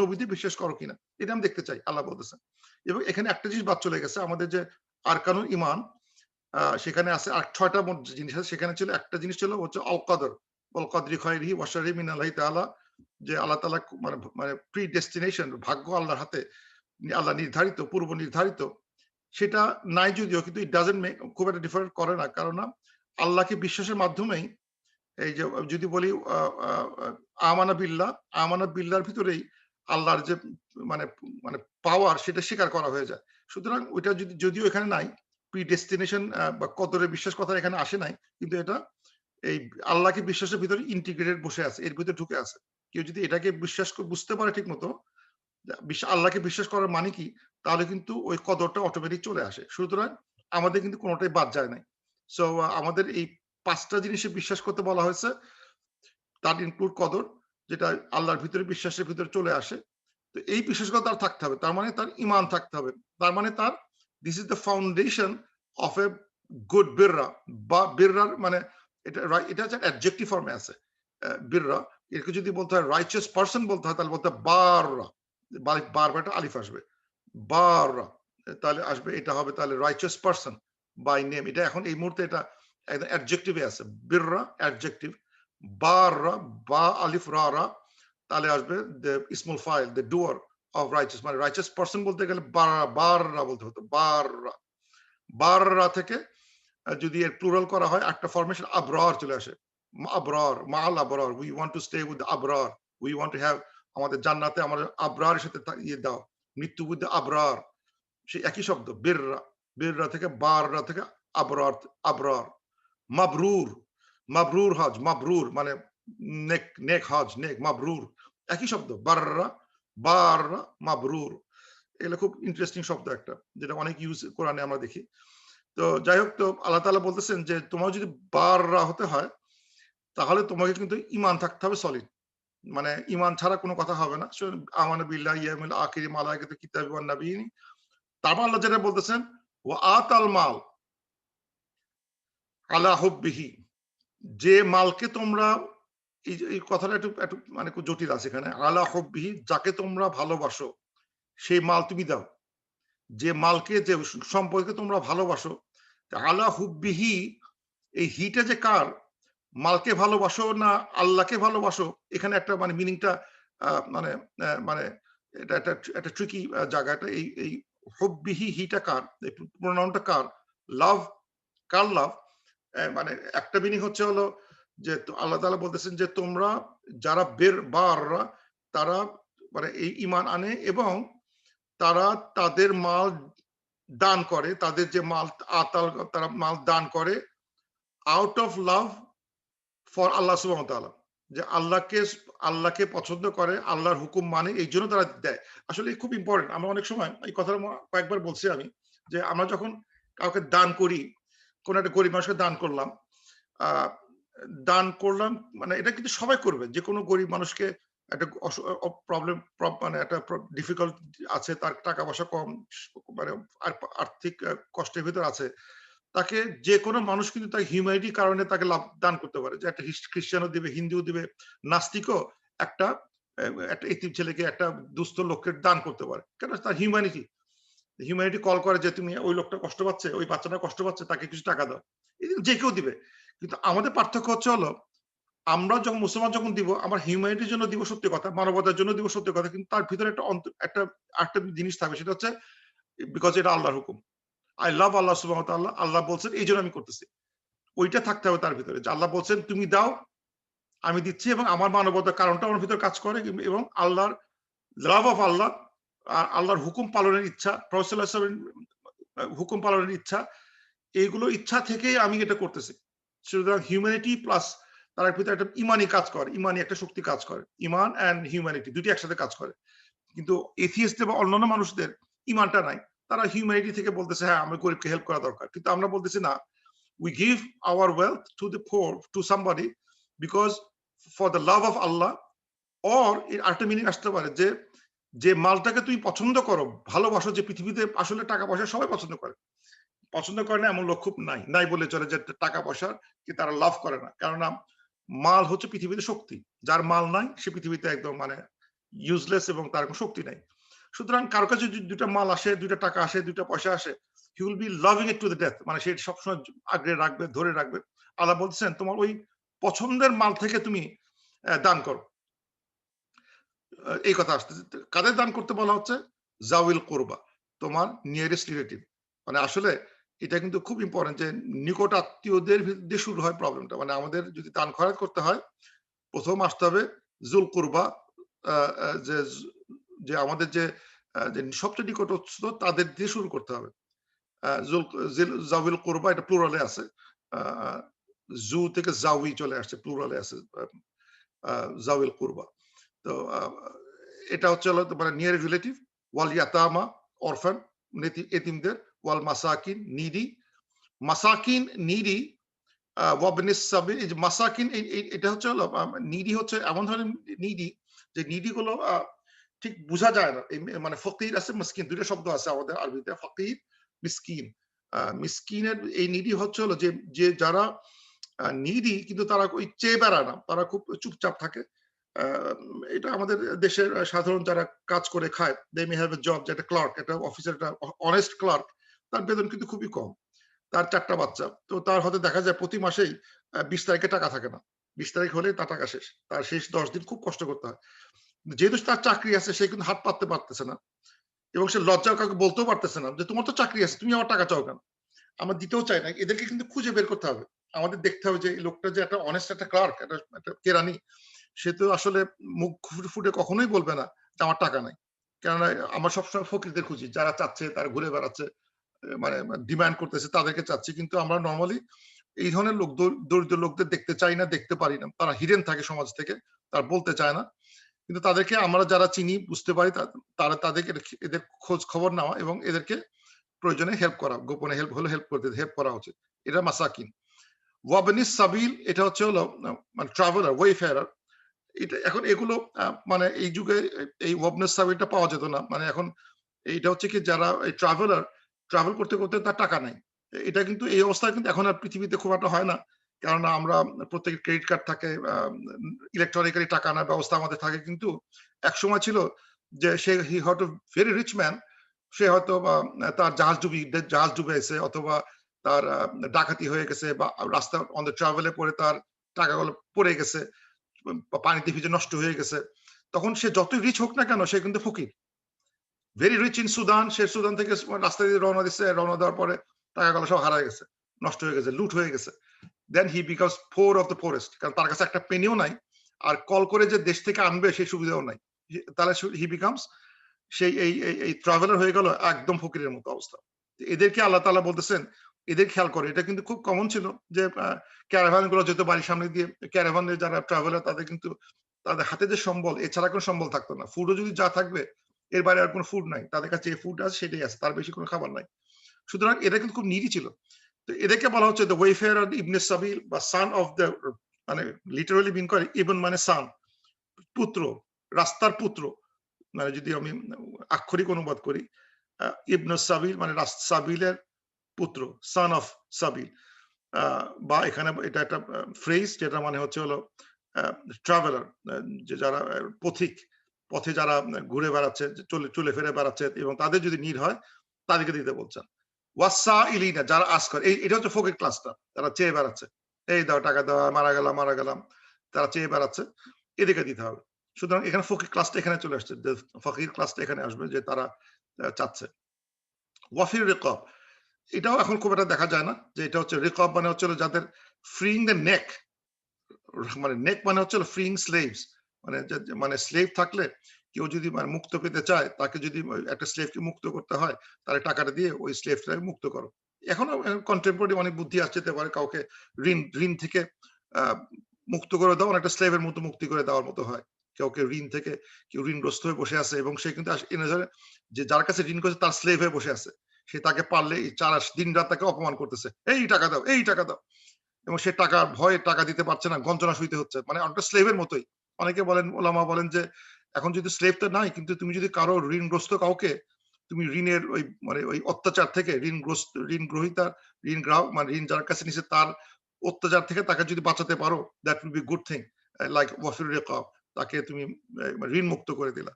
নবীদের বিশ্বাস করো কিনা এটা আমি দেখতে চাই আল্লাহ বলতেছেন এবং এখানে একটা জিনিস বাদ চলে গেছে আমাদের যে আরকানুল ইমান সেখানে আছে আর ৬টা জিনিস আছে সেখানে ছিল একটা জিনিস ছিল হচ্ছে আল কদর ওয়াল কদরি খায়রিহি ওয়া শাররিহি মিনাল্লাহি তাআলা, যে আল্লাহ তাআলা মানে মানে প্রিডেস্টিনেশন, ভাগ্য আল্লাহর হাতে, আল্লাহ নির্ধারিত, পূর্ব নির্ধারিত, সেটা নাই যদিও, কিন্তু ইট ডাজন্ট মেক, খুব একটা ডিফারেন্ট করে না। কেননা আল্লাহকে বিশ্বাসের মাধ্যমেই, এই যে যদি বলি আমানা বিল্লাহ, আমানা বিল্লাহর ভিতরেই আল্লাহর যে মানে মানে পাওয়ার, সেটা স্বীকার করা হয়ে যায়। সুতরাং ওইটা যদিও এখানে নাই, প্রিডেস্টিনেশন বা কদরে বিশ্বাস কথা এখানে আসে নাই, কিন্তু এটা এই আল্লাহকে বিশ্বাসের ভিতরে ইন্টিগ্রেটেড বসে আছে, এর ভিতরে ঢুকে আছে। কেউ যদি এটাকে বিশ্বাস বুঝতে পারে ঠিক মতো, আল্লাহকে বিশ্বাস করার মানে কি, তাহলে কিন্তু ওই কদরটা অটোমেটিক চলে আসে। সুতরাং আমাদের কিন্তু কোনটাই বাদ যায় নাই। সো আমাদের এই ৫ টা জিনিসে বিশ্বাস করতে বলা হয়েছে, তার ইনক্লুড কদর, যেটা আল্লাহর ভিতরে, বিশ্বাসের ভিতরে চলে আসে। তো এই বিশ্বাসটা তার থাকতে হবে। তার মানে তার ঈমান থাকতে হবে। তার মানে তার, this is the foundation of a good বিররা, বা বিররার মানে এটা হচ্ছে অ্যাডজেক্টিভ ফর্মে আছে। বিররা, একে যদি বলতে হয় রাইচাস পারসন বলতে হয়, তাহলে বলতে হয় বাররা। বারটা আলিফ আসবে। বাররা। তাহলে আসবে, এটা হবে তাহলে রাইচাস পারসন বাই নেম। এটা এখন এই মুহূর্তে এটা একদম অ্যাডজেক্টিভে আছে। বিররা অ্যাডজেক্টিভ। বাররা, বা আলিফ রা রা, তাহলে আসবে দ্য ইসমুল ফাইল, দ্য ডুয়ার অফ রাইচাস, মানে রাইচাস পারসন বলতে গেলে বাররা বলতে হতো, বাররা। বাররা থেকে যদি এর প্লুরাল করা হয়, একটা ফরমেশন আবরার চলে আসে। আবরার, মাআল আবরার, we want to stay with the আবরার, উই ওয়ান্ট টু হ্যাভ, আমাদের জান্নাতে আমাদের আবরারের সাথে ইয়ে দাও, মৃত্যু উইথ দ্য আবরার। সেই একই শব্দ, বিররা। বিররা থেকে, বাররা থেকে আবরার, আবরার। মাবরুর, মাবরুর হজ, মাবরুর মানে নেক, নেক হজ, নেক, মাবরুর একই শব্দ। বাররা, বাররা, মাবরুর। এগুলো খুব ইন্টারেস্টিং শব্দ একটা, যেটা অনেক ইউজ কোরআনে আমরা দেখি। তো যাই হোক, তো আল্লাহ তাআলা বলতেছেন যে তোমার যদি বাররা হতে হয়, তাহলে তোমাকে কিন্তু ঈমান থাকতে হবে সলিড। মানে ঈমান ছাড়া কোনো কথা হবে না। আমানা বিল্লাহি ওয়া ইয়াউমিল আখির, মালাইকাতুল কিতাবি ওয়ান নাবিয়্যিন। তারপর আল্লাহ যেটা বলতেছেন, ওয়া আতাল মাল আলা হুব্বিহি, যে মালকে তোমরা, এই কথাটা একটু একটু মানে একটু জটিল আছে এখানে। আলা হুব্বিহি, যাকে তোমরা ভালোবাসো, সেই মাল তুমি দাও। যে মালকে, যে সম্পদকে তোমরা ভালোবাসো, আলা হুব্বিহি, এই হিটা যে কার, মালকে ভালোবাসো না আল্লাহকে ভালোবাসো, এখানে একটা মানে মিনিংটা মানে মানে এটা একটা একটা ট্রিকি জায়গাটা। এই হুব্বিহি, হিটা কার, এই প্রোনাউনটা কার, লাভ, কার লাভ, মানে একটা মিনিং হচ্ছে হলো যে আল্লাহ তাআলা বলতেছেন যে তোমরা যারা বাররা, তারা মানে এই ঈমান আনে এবং তারা তাদের মাল দান করে, তাদের যে মাল আতাল, তারা মাল দান করে আউট অফ লাভ ফর আল্লাহ সুবহানাহু ওয়া তাআলা, যে আল্লাহকে পছন্দ করে, আল্লাহর হুকুম মানে, এই জন্য তারা দেয়। আসলে খুব ইম্পর্টেন্ট। আমরা অনেক সময় এই কথাটা কয়েকবার বলছি আমি, যে আমরা যখন কাউকে দান করি, কোন একটা গরিব মানুষকে দান করলাম, আহ, দান করলাম, মানে এটা কিন্তু সবাই করবে। যে কোনো গরিব মানুষকে, একটা প্রবলেম, মানে একটা ডিফিকাল্ট আছে, তার টাকা পয়সা কম, মানে আর্থিক কষ্টের ভিতর আছে, তাকে যে কোনো মানুষ কিন্তু তার হিউম্যানিটির কারণে তাকে লাভ দান করতে পারে। যে একটা খ্রিস্টানও দিবে, হিন্দুও দিবে, নাস্তিকও একটা একটা এতিম ছেলেকে, একটা দুস্থ লোককে দান করতে পারে। কেন? তার হিউম্যানিটি, হিউম্যানিটি কল করে যে তুমি, ওই লোকটা কষ্ট পাচ্ছে, ওই বাচ্চাটা কষ্ট পাচ্ছে, তাকে কিছু টাকা দাও। যে কেউ দিবে। কিন্তু আমাদের পার্থক্য হচ্ছে হলো, আমরা যখন মুসলমান যখন দিব, আমার হিউম্যানিটির জন্য দিব সত্যি কথা, মানবতার জন্য দিব সত্যি কথা, কিন্তু তার ভিতরে একটা একটা একটা জিনিস থাকবে, সেটা হচ্ছে বিকজ এটা আল্লাহর হুকুম। আই লাভ আল্লাহ সুবহানাহু ওয়া তাআলা, আল্লাহ বলছেন এই জন্য আমি করতেছি। ওইটা থাকতে হবে তার ভিতরে, যে আল্লাহ বলছেন তুমি দাও, আমি দিচ্ছি, এবং আমার মানবতার কারণটা আমার ভিতরে কাজ করে, এবং আল্লাহর লাভ অফ আল্লাহ, আর আল্লাহর হুকুম পালনের ইচ্ছা, প্রফেসর সাল্লাল্লাহু আলাইহি ওয়াসাল্লামের হুকুম পালনের ইচ্ছা, এইগুলো ইচ্ছা থেকেই আমি এটা করতেছি। সুতরাং হিউম্যানিটি প্লাস তার ভিতরে একটা ইমানি কাজ করে, ইমানি একটা শক্তি কাজ করে। ইমান অ্যান্ড হিউম্যানিটি দুটি একসাথে কাজ করে। কিন্তু এথিয়েস্টদের বা অন্যান্য মানুষদের ইমানটা নাই। তারা হিউম্যানিটি থেকে বলতেছে হ্যাঁ, আমার গরিবকে হেল্প করা দরকার। কিন্তু আমরা বলতেছি না, we give our wealth to the poor, to somebody, because for the love of Allah, or এর আরেকটা মিনিং আসতে পারে যে, যে মালটাকে তুমি পছন্দ করো, ভালোবাসো, যে পৃথিবীতে আসলে টাকা পয়সা সবাই পছন্দ করে। পছন্দ করে না এমন লোক খুব নাই। নাই বললে চলে, যে টাকা পয়সার কি তারা লাভ করে না। কেননা মাল হচ্ছে পৃথিবীতে শক্তি। যার মাল নাই সে পৃথিবীতে একদম মানে ইউজলেস, এবং তার কোনো শক্তি নাই। সুতরাং কারো কাছে যদি ২ টা মাল আসে, ২ টা টাকা আসে, ২ টা পয়সা আসে, he will be loving it to the death, মানে সে সবসময় আগলে রাখবে, ধরে রাখবে। আল্লাহ বলছেন তোমার ওই পছন্দের মাল থেকে তুমি দান করো। এই কথা আসতেছে। কাদের দান করতে বলা হচ্ছে? জাউল কুরবা, তোমার নিয়ারেস্ট রিলেটিভ। মানে আসলে এটা কিন্তু খুব ইম্পোর্টেন্ট যে নিকট আত্মীয়দের দিয়ে শুরু হয় প্রবলেমটা। মানে আমাদের যদি দান খয়রাত করতে হয়, ১ম আসতে হবে যুল কুরবা, আ আ যে যে আমাদের যে সবচেয়ে নিকটস্থ তাদের দিয়ে শুরু করতে হবে। জাউল কুরবা এটা প্লুরালে আছে। আ জু থেকে জাউই চলে আসছে, প্লুরালে আছে। জাউল কুরবা। তো এটা হচ্ছে হলো মানে নিয়ার রিলেটিভ, ওয়াল ইয়াতামা অরফান, এতিমদের, ওয়াল মাসাকিন নিডি, মাসাকিন নিডি, ওয়াবনিস সাবিল। এই যে মাসাকিন এটা হচ্ছে হলো নিডি হচ্ছে এমন ধরনের নিডি যে নিডি গুলো ঠিক বোঝা যায় না। এই মানে ফকির আছে, মিসকিন, দুইটা শব্দ আছে আমাদের আরবিতে, ফকির, মিসকিন। মিসকিনের এই নিডি হচ্ছে হলো যে যারা নিডি কিন্তু তারা ওই চেয়ে বেড়ায় না, তারা খুব চুপচাপ থাকে। এটা আমাদের দেশের সাধারণ যারা কাজ করে খায়, দে মে হ্যাভ এ জব, যে একটা ক্লার্ক, একটা অফিসের, একটা অনেস্ট ক্লার্ক, তার বেতন কিন্তু খুবই কম। তার ৪ টা বাচ্চা। তো তার হয়তো দেখা যায় প্রতি মাসেই ২০ তারিখে টাকা থাকে না। ২০ তারিখ হলেই তার টাকা শেষ। তার শেষ ১০ দিন খুব কষ্ট করতে হয়। যেহেতু তার চাকরি আছে সে কিন্তু হাত পাততে পারতেছে না। এবং সে লজ্জায় কাউকে বলতেও পারতেছে না যে, "তোমার তো চাকরি আছে, তুমি আমার টাকা চাও কেন?" আমরা দিতেও চাই না। এদেরকে কিন্তু খুঁজে বের করতে হবে। আমাদের দেখতে হবে যে এই লোকটা যে একটা অনেস্ট একটা ক্লার্ক, একটা কেরানি, সে তো আসলে মুখ ফুটে কখনোই বলবে না যে আমার টাকা নাই। কেননা আমরা সবসময় ফকিরদের খুঁজি। যারা চাচ্ছে, তারা ঘুরে বেড়াচ্ছে, মানে ডিমান্ড করতেছে, তাদেরকে চাচ্ছি। কিন্তু আমরা নরমালি এই ধরনের লোক, দরিদ্র লোকদের দেখতে চাই না, দেখতে পারি না। তারা হিডেন থাকে সমাজ থেকে। তারা বলতে চায় না। কিন্তু তাদেরকে আমরা যারা চিনি, বুঝতে পারি, তারা তাদেরকে এদের খোঁজ খবর নেওয়া এবং এদেরকে প্রয়োজনে হেল্প করা। গোপনে হেল্প হলে হেল্প করা উচিত। এটা মাসাকিন। ওয়াবনিস সাবিল এটা হচ্ছে হলো মানে ট্রাভেলার, ওয়েফেয়ারার। এটা এখন এগুলো মানে এই যুগে এই ওয়াবনেস সাবিলটা পাওয়া যেত না। মানে এখন এইটা হচ্ছে কি, যারা এই ট্রাভেল করতে তার টাকা নাই। এটা কিন্তু এই অবস্থায় কিন্তু এখন আর পৃথিবীতে খুব একটা হয় না। কেননা আমরা প্রত্যেকের ক্রেডিট কার্ড থাকে, ইলেকট্রনিক্যালি টাকা আনার ব্যবস্থা আমাদের থাকে। কিন্তু একসময় ছিল যে হি হয়তো ভেরি রিচ ম্যান, সে হয়তো বা তার জাহাজ ডুবে গেছে, অথবা তার ডাকাতি হয়ে গেছে, বা রাস্তা অন দ্য ট্রাভেল এ পড়ে তার টাকাগুলো পড়ে গেছে, বা পানিতে ভিজে নষ্ট হয়ে গেছে। তখন সে যতই রিচ হোক না কেন, সে কিন্তু ফকির। ভেরি রিচ ইন সুদান, সে সুদান থেকে রাস্তা দিয়ে রওনা দিচ্ছে, রওনা দেওয়ার পরে টাকাগুলো সব হারায় গেছে, নষ্ট হয়ে গেছে, লুট হয়ে গেছে। Then he becomes poor of the poorest, কারণ তার কাছে একটা পেনিও নাই, আর কল করে যে দেশ থেকে আনবে সেই সুবিধাও নাই। তাহলে হি বিকামস সেই এই ট্রাভেলার হয়ে গেল একদম ফকিরের মতো অবস্থা। এদেরকে আল্লাহ তাআলা বলতেছেন, এদের খেয়াল করে। এটা কিন্তু খুব কমন ছিল যে ক্যারাভান গুলো যেত বাড়ির সামনে দিয়ে, ক্যারাভানের যারা ট্রাভেলার তাদের কিন্তু তাদের হাতে যে সম্বল, এছাড়া কোনো সম্বল থাকতো না। ফুডও যদি যা থাকবে, এর বাইরে আর কোনো ফুড নাই। তাদের কাছে যে ফুড আছে সেটাই আছে, তার বেশি কোনো খাবার নাই। সুতরাং এরা কিন্তু খুব নিডি ছিল। তো এদেরকে বলা হচ্ছে দ্য ওয়েফেয়ার ইবনে সাবিল, বা সান অফ দ্য, মানে লিটারালি মিন করে ইবন মানে সান, পুত্র, রাস্তার পুত্র। মানে যদি আমি আক্ষরিক অনুবাদ করি, ইবনে সাবিল মানে সাবিলের পুত্র, সান অফ সাবিল। বা এখানে এটা একটা ফ্রেজ, যেটা মানে হচ্ছে হলো ট্রাভেলার, যে যারা পথিক, পথে যারা ঘুরে বেড়াচ্ছে, চলে ফিরে বেড়াচ্ছে, এবং তাদের যদি নিড হয় তাদেরকে দিতে বলছেন। ওয়াসা ইলিনা, যারা আস করে, এটা হচ্ছে ফকির ক্লাসটা, তারা চেয়ে বেড়াচ্ছে, এই দাও টাকা দাও, মারা গেলাম, তারা চেয়ে বেড়াচ্ছে, এদেরকে দিতে হবে। সুতরাং এখানে ফকির ক্লাসটা এখানে চলে আসছে, যে ফকির ক্লাসটা এখানে আসবে, যে তারা চাচ্ছে। ওয়াফির রেকব, এটাও এখন খুব একটা দেখা যায় না, যে এটা হচ্ছে রেকব মানে হচ্ছে যাদের ফ্রিং দ্য নেক, মানে নেক মানে হচ্ছে ফ্রিং স্লেভস, মানে মানে স্লেভ থাকলে কেউ যদি মানে মুক্ত পেতে চায়, তাকে যদি একটা স্লেভকে মুক্ত করতে হয়, তাহলে টাকাটা দিয়ে ওই স্লেভটাকে মুক্ত করো। এখনো কন্টেম্পোরারি অনেক বুদ্ধি আসছে, যেতে পারে কাউকে ঋণ থেকে আহ, মুক্ত করে দেওয়া, একটা স্লেভের মতো মুক্তি করে দেওয়ার মতো হয়। কাউকে ঋণ থেকে, কেউ ঋণগ্রস্ত হয়ে বসে আছে, এবং সে কিন্তু এনে ধরে যে যার কাছে ঋণ করছে তার স্লেভ হয়ে বসে আছে, সে তাকে পারলে এই দিন রাত তাকে অপমান করতেছে, এই টাকা দাও, এই টাকা দাও, এবং সে টাকার ভয়ে টাকা দিতে পারছে না, গঞ্জনা সইতে হচ্ছে, মানে অনেকটা স্লেভের মতোই। অনেকে বলেন, ওলামা বলেন যে এখন যদি স্লেভ তো নাই, কিন্তু তুমি যদি কারো ঋণগ্রস্ত কাউকে, তুমি ঋণের ওই মানে ওই অত্যাচার থেকে, ঋণ গ্রহিতা, ঋণ গ্রাহক মানে ঋণ যার কাছে নিছে তার অত্যাচার থেকে তাকে যদি বাঁচাতে পারো, that will be good thing. Like ওয়াফির রিকাব, তাকে তুমি ঋণ মুক্ত করে দিলা।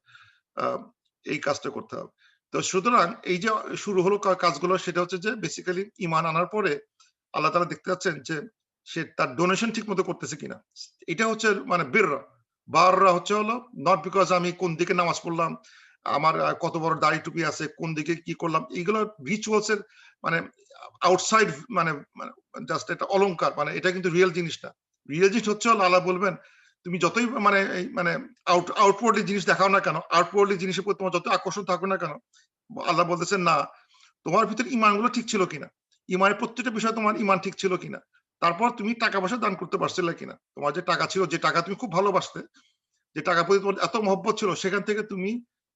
এই কাজটা করতে হবে। তো সুতরাং এই যে শুরু হলো কাজগুলো, সেটা হচ্ছে যে বেসিক্যালি ঈমান আনার পরে আল্লাহ তাআলা দেখতে পাচ্ছেন যে সে তার ডোনেশন ঠিক মতো করতেছে কিনা। এটা হচ্ছে মানে বিররা। বাররা হচ্ছে হলো নট বিকজ আমি কোন দিকে নামাজ পড়লাম, আমার কত বড় দাড়ি টুপি আছে, কোন দিকে কি করলাম, এইগুলো রিচুয়ালস এর মানে আউটসাইড, মানে জাস্ট এটা অলংকার, মানে এটা কিন্তু রিয়েল জিনিস না। রিয়েল জিনিস হচ্ছে হলো আল্লাহ বলবেন তুমি যতই মানে মানে আউটওয়ার্ডলি জিনিস দেখাও না কেন, আউটওয়ার্ডলি জিনিসের প্রতি তোমার যত আকর্ষণ থাকুক না কেন, আল্লাহ বলতেছেন না, তোমার ভিতরে ইমানগুলো ঠিক ছিল কিনা, ইমানের প্রত্যেকটা বিষয় তোমার ইমান ঠিক ছিল কিনা, তারপর তুমি টাকা পয়সা দান করতে পারছিলে কিনা, তোমার যে টাকা ছিল, যে টাকা তুমি খুব ভালোবাসতে, যে টাকা প্রতি তোমার এত মহব্বত ছিল, সেখান থেকে তুমি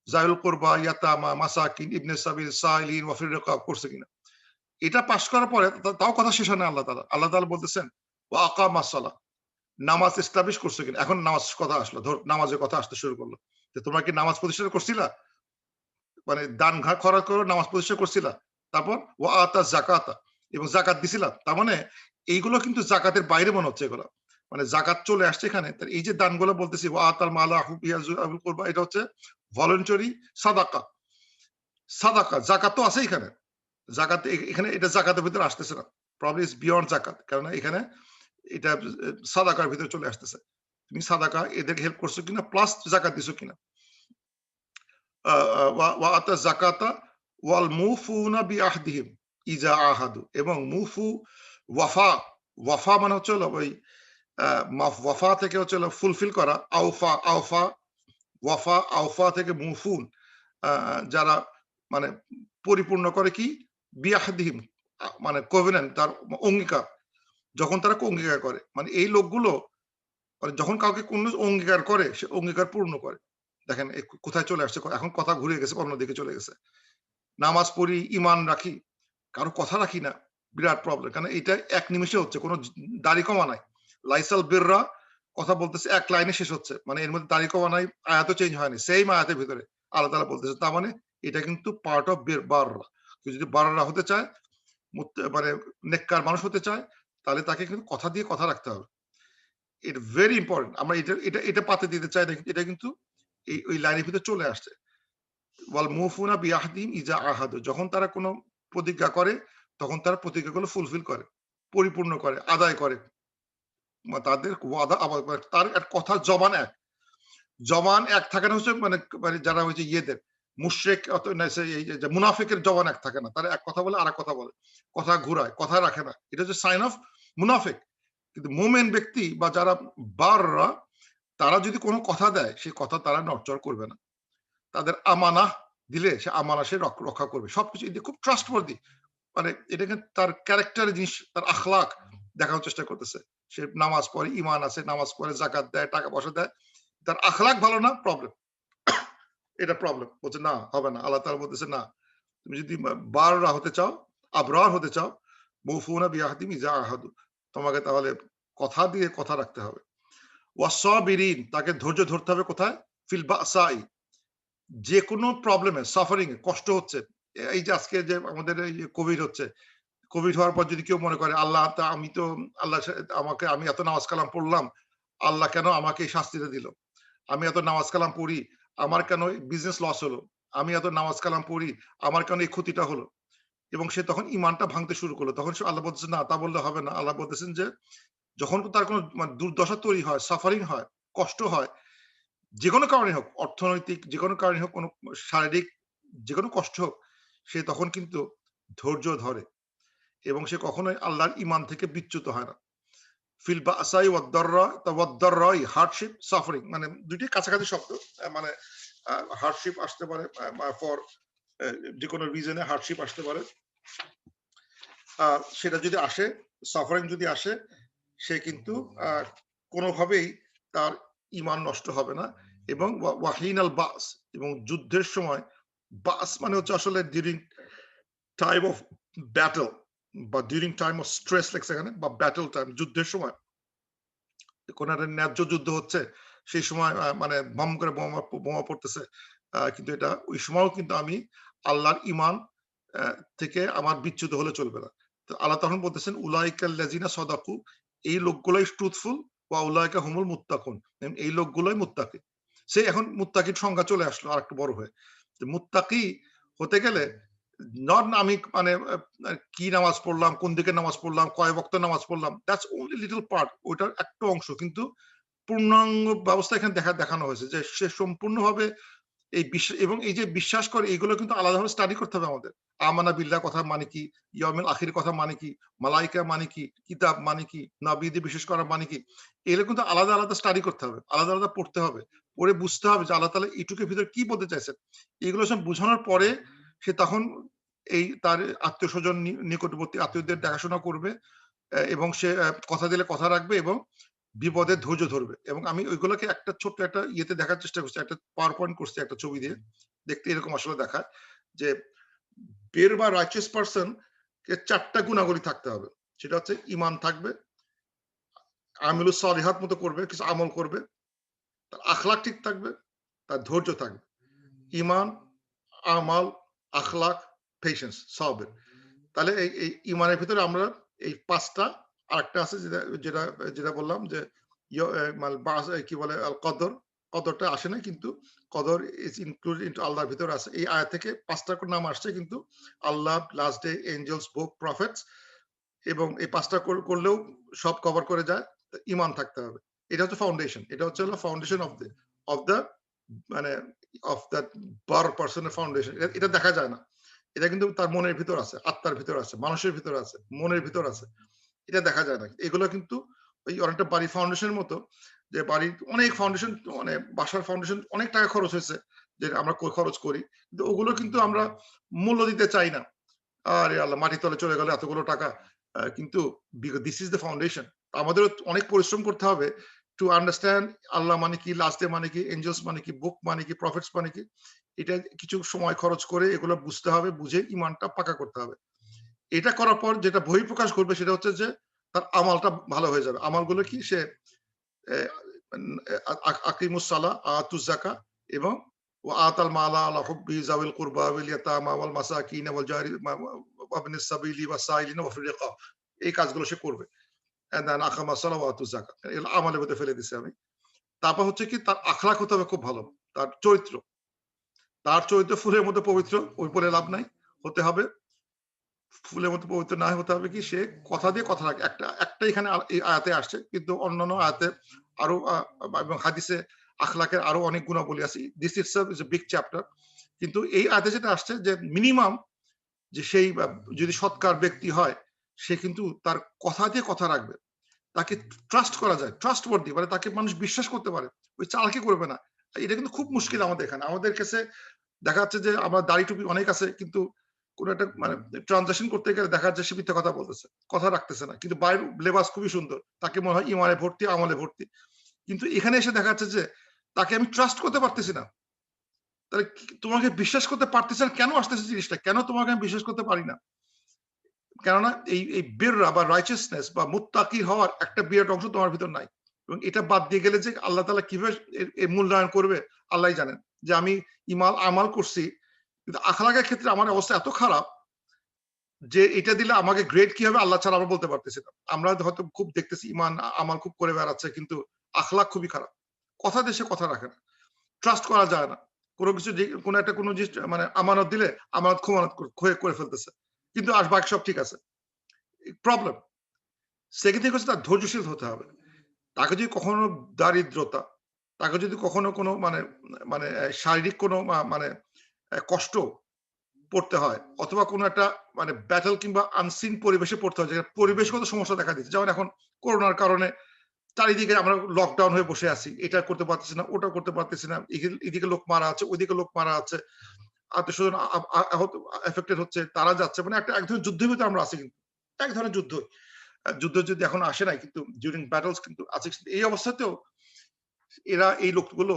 জায়ুল কোরবা, ইয়াতামা, মাসাকিন, ইবনে সাবিল, সাইলিন, ওয়াফির রিকাব করছে কিনা। এটা পাশ করার পরে তাও কথা শেষ হয় না। আল্লাহ তাআলা বলতেছেন ওয়া আকামাস সালাহ, নামাজ এস্টাবলিশ করছে কিনা। এখন নামাজ কথা আসলো, ধর নামাজের কথা আসতে শুরু করলো, যে তোমরা কি নামাজ প্রতিষ্ঠা করছিলা, মানে দান খরচ করে নামাজ প্রতিষ্ঠা করছিলা। তারপর ওয়া আতা যাকাতা, এবং যাকাত দিছিলা। তার মানে এইগুলো কিন্তু যাকাতের বাইরে মনে হচ্ছে এগুলো, মানে যাকাত চলে আসছে এখানে। তার এই যে দানগুলো বলতেছি ওয়া আতাল মালা হুবিয়াজুল কুরবা, এটা হচ্ছে ভলান্টারি সাদাকা। সাদাকা যাকাত তো আছে এখানে, জাকাত এখানে, এটা জাকাতের ভিতরে আসতেছে না, প্রবলি ইজ বিয়ন্ড জাকাত, কারণ এখানে এটা সাদাকার ভিতরে চলে আসতেছে। তুমি সাদাকা এদেরকে হেল্প করছো কিনা, প্লাস জাকাত দিছো কিনা। ওয়া আতা যাকাতা ওয়াল মুফুনা বিআহদিহিম ইজা আহাদু, এবং মুফু ওয়াফা, ওয়াফা মানে হচ্ছে হলো ওই ওয়াফা থেকে হচ্ছে হলো ফুলফিল করা, আউফা, আউফা, ওয়াফা, আউফা থেকে মুফুন, যারা মানে পরিপূর্ণ করে কি, বিআহদিহিম, মানে কোভেনেন্ট, তার অঙ্গীকার, যখন তারা অঙ্গীকার করে, মানে এই লোকগুলো মানে যখন কাউকে কোন অঙ্গীকার করে, সে অঙ্গীকার পূর্ণ করে। দেখেন কোথায় চলে আসছে, এখন কথা ঘুরে গেছে, অন্যদিকে চলে গেছে। নামাজ পড়ি, ইমান রাখি, কারো কথা রাখি না, বিরাট প্রবলেম। কারণ এটা এক নিমিষে হচ্ছে, কোনো দাড়ি কমা নাই। লাইসাল বিররা কথা বলতেছে, এক লাইনে শেষ হচ্ছে, মানে এর মধ্যে দাড়ি কমা নাই, আয়াতও চেঞ্জ হয়নি, সেম আয়াতের ভিতরে আল্লাহ তাআলা বলতেছে। তার মানে এটা কিন্তু পার্ট অফ বাররা। কেউ যদি বাররা হতে চায়, মানে নেককার মানুষ হতে চায়, তাহলে তাকে কিন্তু কথা দিয়ে কথা রাখতে হবে। এটা ভেরি ইম্পর্টেন্ট। আমরা এটা এটা এটা পাতে দিতে চাই না, এটা কিন্তু এই ওই লাইনের ভিতরে চলে আসছে। ওয়াল মুফুনা বিআহদিহিম ইজা আহাদু, যখন তারা কোনো প্রতিজ্ঞা করে, তখন তারা প্রতিজ্ঞাগুলো ফুলফিল করে, পরিপূর্ণ করে, আদায় করে। তাদের ওয়াদা তার এক কথা জবান এক, জবান এক থাকে না হচ্ছে মানে মানে যারা হচ্ছে ইয়েদের মুশরিক, এই যে মুনাফিকের জবান এক থাকে না, তারা এক কথা বলে আরেক কথা বলে, কথা ঘুরায়, কথা রাখে না, এটা হচ্ছে সাইন অফ মুনাফিক। কিন্তু মোমেন ব্যক্তি বা যারা বাররা, তারা যদি কোনো কথা দেয়, সেই কথা তারা নড়চড় করবে না। তাদের আমানাহ দিলে সে আমানা সে রক্ষা করবে, সবকিছু খুব ট্রাস্টওয়ার্দি। মানে এটা কিন্তু তার ক্যারেক্টারের জিনিস, তার আখলাক দেখানোর চেষ্টা করতেছে। সে নামাজ পড়ে, ইমান আছে, নামাজ পড়ে, জাকাত দেয়, টাকা পয়সা দেয়, তার আখলাক ভালো না, প্রবলেম। এটা প্রবলেম বলছে, না হবে না। আল্লাহ তাআলা বলতেছে না, তুমি যদি বাররা হতে চাও, আবরার হতে চাও, মৌফুনা বিআহদিহিম ইজা আহাদু, তোমাকে তাহলে কথা দিয়ে কথা রাখতে হবে। ওয়াসসাবিরিন, তাকে ধৈর্য ধরতে হবে কোথায়, ফিল বাসাই, যে কোনো প্রবলেমে, সাফারিং এ, কষ্ট হচ্ছে। এই যে আজকে যে আমাদের এই যে কোভিড হচ্ছে, কোভিড হওয়ার পর যদি কেউ মনে করে আল্লাহ আমি তো আল্লাহ আমাকে, আমি এত নামাজ কালাম পড়লাম, আল্লাহ কেন আমাকে এই শাস্তিটা দিল, আমি এত নামাজ কালাম পড়ি, আমার কেন বিজনেস লস হলো, আমি এত নামাজ কালাম পড়ি, আমার কেন এই ক্ষতিটা হলো, এবং সে তখন ইমানটা ভাঙতে শুরু করলো, তখন সে আল্লাহ বলতেছে না, তা বললে হবে না। আল্লাহ বলতেছেন যে যখন তার কোনো মানে দুর্দশা তৈরি হয়, সাফারিং হয়, কষ্ট হয়, যে কোনো কারণে হোক, অর্থনৈতিক যে কোনো কারণে হোক, কোনো শারীরিক যে কোনো কষ্ট হোক, সে তখন কিন্তু ধৈর্য ধরে, এবং সে কখনোই আল্লাহর ইমান থেকে বিচ্যুত হয় না। ফিল বাসাই ওয়াদ-দাররাই, হার্ডশিপ, সাফারিং, মানে দুইটাই কাছাকাছি শব্দ। মানে হার্ডশিপ আসতে পারে ফর যে কোনো রিজনে, হার্ডশিপ আসতে পারে। সেটা যদি আসে, সাফারিং যদি আসে, সে কিন্তু কোনোভাবেই তার ইমান নষ্ট হবে না। এবং ওয়াহিন আল বাস, এবং যুদ্ধের সময়, বাস মানে হচ্ছে আসলে ডিউরিং টাইম অফ ব্যাটল, বা ডিউরিং টাইম অফ স্ট্রেস লেগছে এখানে, বা ব্যাটল টাইম, যুদ্ধের সময়, কোন একটা ন্যায্য যুদ্ধ হচ্ছে, সেই সময় মানে বম করে বোমা পড়তেছে, কিন্তু এটা ওই সময়ও কিন্তু আমি আল্লাহর ইমান থেকে আমার বিচ্যুত হলে চলবে না। তো আল্লাহ তখন বলতেছেন উলাইকাল লাযিনা সাদাকু, এই লোকগুলোই ট্রুথফুল, ওয়া উলাইকা হুমুল মুত্তাকুন, এই লোকগুলোই মুত্তাকি। সে এখন মুত্তাকির সংজ্ঞা চলে আসলো আরেকটু বড় হয়ে। মুত্তাকি হতে গেলে নট আমি মানে কি নামাজ পড়লাম, কোন দিকে নামাজ পড়লাম, কয় ওয়াক্ত নামাজ পড়লাম, দ্যাটস অনলি লিটল পার্ট, ওইটার একটা অংশ। কিন্তু পূর্ণাঙ্গ ব্যবস্থা এখানে দেখানো হয়েছে যে সে সম্পূর্ণভাবে এই এবং এই যে বিশ্বাস করে, এগুলো কিন্তু আলাদাভাবে স্টাডি করতে হবে আমাদের। আমানা বিল্লাহ কথা মানে কি, ইয়াউমিল আখির কথা মানে কি, মালাইকা মানে কি, কিতাব মানে কি, নবীদের বিশ্বাস করা মানে কি, এগুলো কিন্তু আলাদা আলাদা স্টাডি করতে হবে, আলাদা আলাদা পড়তে হবে, পড়ে বুঝতে হবে যে আল্লাহ তাআলা এইটুকুর ভিতরে কি বলতে চাইছেন। এগুলো সব বোঝানোর পরে সে তখন এই তার আত্মীয়-স্বজন, নিকটবর্তী আত্মীয়দের দেখাশোনা করবে, এবং সে কথা দিলে কথা রাখবে এবং বিপদে ধৈর্য ধরবে। এবং আমি ওইগুলোকে একটা ছোট্ট একটা ইয়েতে দেখার চেষ্টা করছি, একটা পাওয়ার পয়েন্ট করছি একটা ছবি দিয়ে। দেখতে এরকম আসলে দেখায় যে বের বা রাইচিয়াস পারসন কে ৪ টা গুণাবলী থাকতে হবে। সেটা হচ্ছে ঈমান থাকবে, আমিলুস সলিহাত মতো করবে, কিছু আমল করবে, তার আখলাক ঠিক থাকবে, তার ধৈর্য থাকবে। ঈমান, আমাল, আখলাক, পেশেন্স, সবর। তাহলে এই ঈমানের ভিতরে আমরা এই ৫ টা, আরেকটা আছে যেটা যেটা যেটা বললাম যে মানে কি বলে আল কদর, কদরটা আসে না, কিন্তু কদর ইজ ইনক্লুডেড ইনটু আল্লাহর ভিতরে আছে। এই আয়াত থেকে ৫ টা করে নাম আসছে, কিন্তু আল্লাহ, লাস্ট ডে, এঞ্জেলস, বুক, প্রফেটস, এবং এই ৫ টা করলেও সব কভার করে যায়। তো ঈমান থাকতে হবে। এটা হচ্ছে ফাউন্ডেশন। এটা হচ্ছে হলো ফাউন্ডেশন অফ দ্য মানে অফ দ্য বার পারসনের ফাউন্ডেশন। এটা দেখা যায় না। এটা কিন্তু তার মনের ভিতর আছে, আত্মার ভিতর আছে, মানুষের ভিতর আছে, মনের ভিতর আছে। এটা দেখা যায় না। এগুলো কিন্তু ওই অনেকটা বাড়ির ফাউন্ডেশনের মতো, যে বাড়ির অনেক ফাউন্ডেশন, মানে বাসার ফাউন্ডেশন অনেক টাকা খরচ হয়েছে, যে আমরা খরচ করি। কিন্তু ওগুলো কিন্তু আমরা মূল্য দিতে চাই না। আরে আল্লাহ, মাটির তলে চলে গেল এতগুলো টাকা। কিন্তু দিস ইজ দ্য ফাউন্ডেশন। আমাদেরও অনেক পরিশ্রম করতে হবে টু আন্ডারস্ট্যান্ড আল্লাহ মানে কি, লাস্ট ডে মানে কি, এঞ্জেলস মানে কি, বুক মানে কি, প্রফেটস মানে কি। এটা কিছু সময় খরচ করে এগুলো বুঝতে হবে, বুঝে ঈমানটা পাকা করতে হবে। এটা করার পর যেটা বহিঃপ্রকাশ করবে সেটা হচ্ছে যে তার আমলটা ভালো হয়ে যাবে। আমলগুলো কি? সে এ আকিমুস সালাহ, আতুজ যাকাত, এবং ওয়া আতাল মালা আলা হুব্বি যাবিল কুরবা ওয়াল ইয়াতামা ওয়াল মাসাকিন ওয়াল জারি ওয়াবনিস সাবিলি ওয়াসাইলিন ওয়া ফির রিকাব। এই কাজগুলো সে করবে। এন্ড দেন আকামা সালাহ ওয়া আতুজ যাকাত। এগুলো আমলের মধ্যে ফেলে দিছি আমি। তারপর হচ্ছে কি, তার আখলাক হতে হবে খুব ভালো। তার চরিত্র। তার চরিত্র ফুলের মতো পবিত্র, ওই বলে লাভ নাই। হতে হবে ফুলের মতো পবিত্র, না হতে হবে কি, সে কথা দিয়ে কথা রাখে। একটা এখানে এই আয়াতে আসছে, কিন্তু অন্যান্য আয়াতে আরো এবং হাদিসে আখলাকের আরো অনেক গুণাবলী আছে। This itself is a big chapter. কিন্তু এই আয়াতে যেটা আসছে যে মিনিমাম, যে সেই যদি সৎকার ব্যক্তি হয়, সে কিন্তু তার কথা দিয়ে কথা রাখবে। তাকে ট্রাস্ট করা যায়, ট্রাস্ট ওয়ার্দি, মানে তাকে মানুষ বিশ্বাস করতে পারে। ওই চালাকি করবে না। এটা কিন্তু খুব মুশকিল আমাদের এখানে। আমাদের কাছে দেখা যাচ্ছে যে আমার দাড়ি টুপি অনেক আছে, কিন্তু কোন একটা মানে ট্রানজাকশন করতে গেলে দেখা যাচ্ছে সে মিথ্যা কথা বলতেছে, কথা রাখতেছে না, কিন্তু বাইরের লেবাস খুবই সুন্দর, তাকে মনে হয় ইমানে ভর্তি, আমলে ভর্তি। কিন্তু এখানে এসে দেখা যাচ্ছে যে তাকে আমি ট্রাস্ট করতে পারতেছি না। তাহলে তোমাকে বিশ্বাস করতে পারতেছে না কেন? আসতেছে জিনিসটা কেন তোমাকে আমি বিশ্বাস করতে পারি না? কেননা এই বিররা বা রাইচিয়াসনেস বা মুত্তাকি হওয়ার একটা বিরাট অংশ তোমার ভিতর নাই। এবং এটা বাদ দিয়ে গেলে যে আল্লাহ তাআলা কিভাবে এর মূল্যায়ন করবে আল্লাহই জানেন। যে আমি আমাল করছি, কিন্তু আখলাকের ক্ষেত্রে আমার অবস্থা এত খারাপ যে এটা দিলে আমাকে গ্রেড কি হবে আল্লাহ ছাড়া আমরা বলতে পারতেছি না। আমরা হয়তো খুব দেখতেছি ঈমান আমাল খুব করে বেড়াচ্ছে, কিন্তু আখলাক খুবই খারাপ। কথা দেশে কথা রাখে না। ট্রাস্ট করা যায় না। কোন কিছু কোন একটা কোন জিনিস মানে আমানত দিলে আমানত খোয়ানত করে ফেলতেছে। কিন্তু বাকি সব ঠিক আছে। প্রবলেম। সেকেন্ড থিং হচ্ছে তার ধৈর্যশীল হতে হবে। তাকে যদি কখনো দারিদ্রতা, তাকে যদি কখনো কোনো মানে মানে শারীরিক কোনো মানে কষ্ট পড়তে হয়, অথবা কোনো একটা মানে ব্যাটল কিংবা আনসিন পরিবেশে পড়তে হয়, যেখানে পরিবেশগত সমস্যা দেখা দিচ্ছে। যেমন এখন করোনার কারণে চারিদিকে আমরা লকডাউন হয়ে বসে আছি। এটা করতে পারতেছি না, ওটা করতে পারতেছি না। এদিকে লোক মারা আছে, ওইদিকে লোক মারা আছে। আত্মীয়স্বজন আহত, এফেক্টেড হচ্ছে, তারা যাচ্ছে। মানে এক ধরনের যুদ্ধের ভিতরে আমরা আছি কিন্তু। এক ধরনের যুদ্ধ। যুদ্ধ যদি এখন আসে নাই, কিন্তু ডিউরিং ব্যাটলস কিন্তু আছে। এই অবস্থাতেও এরা, এই লোকগুলো